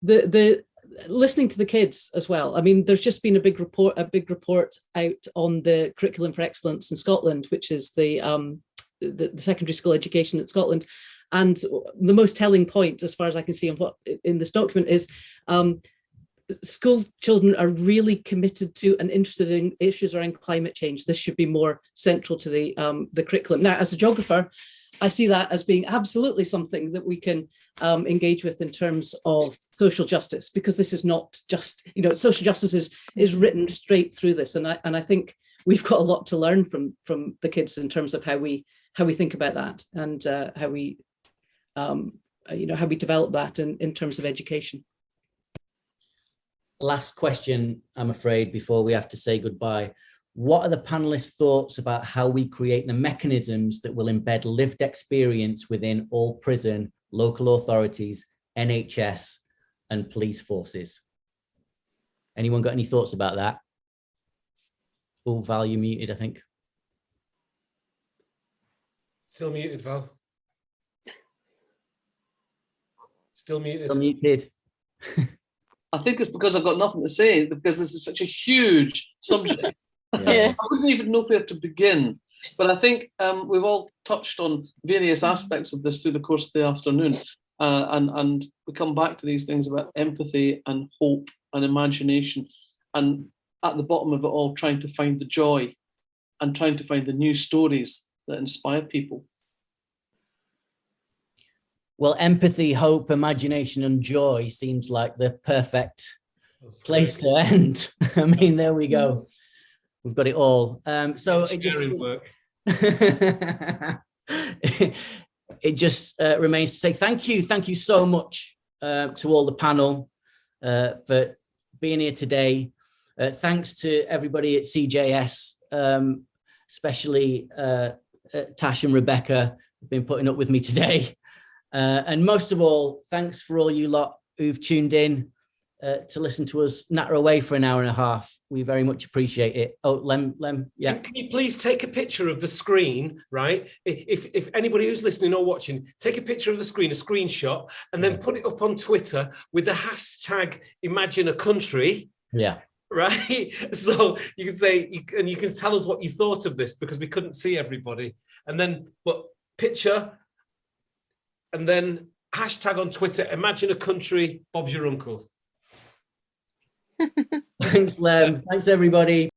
The listening to the kids as well. I mean, there's just been a big report out on the Curriculum for Excellence in Scotland, which is the secondary school education in Scotland. And the most telling point, as far as I can see in this document, is school children are really committed to and interested in issues around climate change. This should be more central to the curriculum. Now, as a geographer, I see that as being absolutely something that we can engage with in terms of social justice, because this is not just, social justice is written straight through this. And I think we've got a lot to learn from the kids in terms of how we think about that, and how we develop that in terms of education. Last question, I'm afraid, before we have to say goodbye. What are the panelists' thoughts about how we create the mechanisms that will embed lived experience within all prison, local authorities, NHS, and police forces? Anyone got any thoughts about that? Oh, Val, you're muted, I think. Still muted, Val. Still muted. Still muted. I think it's because I've got nothing to say, because this is such a huge subject. Yeah. I wouldn't even know where to begin. But I think we've all touched on various aspects of this through the course of the afternoon. And we come back to these things about empathy and hope and imagination. And at the bottom of it all, trying to find the joy and trying to find the new stories that inspire people. Well, empathy, hope, imagination, and joy seems like the perfect place to end. I mean, there we go. We've got it all. So it just remains to say thank you so much to all the panel for being here today. Thanks to everybody at CJS, especially Tash and Rebecca, who've been putting up with me today. And most of all, thanks for all you lot who've tuned in to listen to us natter away for an hour and a half. We very much appreciate it. Oh, Lemn, yeah. Can you please take a picture of the screen, right? If anybody who's listening or watching, take a picture of the screen, a screenshot, and then put it up on Twitter with the hashtag Imagine a Country. Yeah. Right. So you can say, and you can tell us what you thought of this, because we couldn't see everybody. And then, but picture, and then hashtag on Twitter, Imagine a Country, Bob's your uncle. Thanks, Lemn. Thanks, everybody.